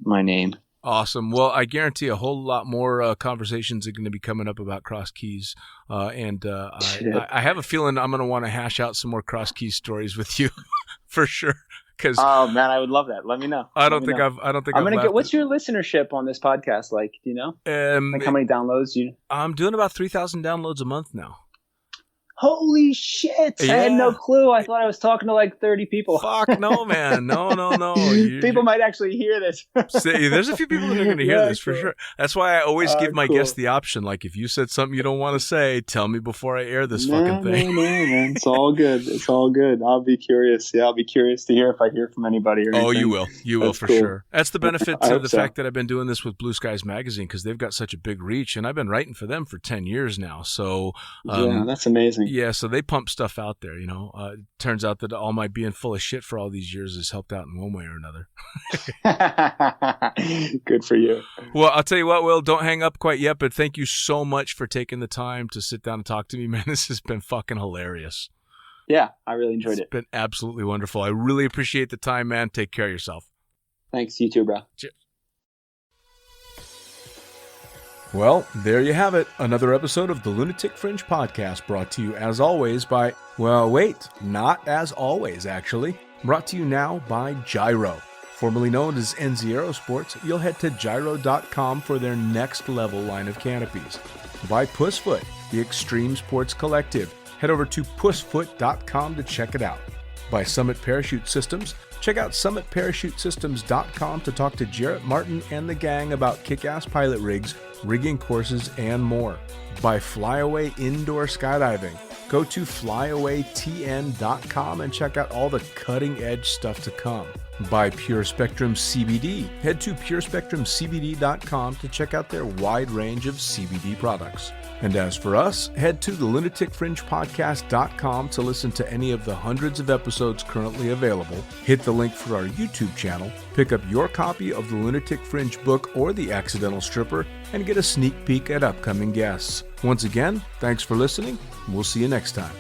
my name. Awesome. Well, I guarantee a whole lot more conversations are going to be coming up about Cross Keys. I have a feeling I'm going to want to hash out some more Cross Keys stories with you for sure. Oh man, I would love that. Let me know. I don't think I'm going to get, what's your listenership on this podcast like? Do you know? Like how many downloads I'm doing about 3,000 downloads a month now. Holy shit. Yeah. I had no clue. I thought I was talking to like 30 people. Fuck no, man. No. People might actually hear this. There's a few people that are going to hear this for sure. That's why I always give my guests the option. Like, if you said something you don't want to say, tell me before I air this fucking thing. No, man. It's all good. It's all good. I'll be curious. Yeah, I'll be curious to hear if I hear from anybody or anything. Oh, you will. You will for sure. That's the benefit to the fact that I've been doing this with Blue Skies Magazine, because they've got such a big reach, and I've been writing for them for 10 years now. So, yeah, that's amazing. Yeah, so they pump stuff out there, turns out that all my being full of shit for all these years has helped out in one way or another. Good for you. Well, I'll tell you what, Will, don't hang up quite yet, but thank you so much for taking the time to sit down and talk to me, man. This has been fucking hilarious. Yeah, I really enjoyed it. It's been absolutely wonderful. I really appreciate the time, man. Take care of yourself. Thanks. You too, bro. Cheers. Well, there you have it. Another episode of the Lunatic Fringe podcast, brought to you as always by, well, wait, not as always, actually. Brought to you now by Gyro. Formerly known as NZ Aerosports, you'll head to gyro.com for their next level line of canopies. By Pussfoot, the Extreme Sports Collective. Head over to pussfoot.com to check it out. By Summit Parachute Systems, check out summitparachutesystems.com to talk to Jarrett Martin and the gang about kick-ass pilot rigs, rigging courses, and more. By Flyaway Indoor Skydiving, go to flyawaytn.com and check out all the cutting-edge stuff to come. By Pure Spectrum CBD, head to purespectrumcbd.com to check out their wide range of CBD products. And as for us, head to the lunaticfringepodcast.com to listen to any of the hundreds of episodes currently available, hit the link for our YouTube channel, pick up your copy of the Lunatic Fringe book or The Accidental Stripper, and get a sneak peek at upcoming guests. Once again, thanks for listening. We'll see you next time.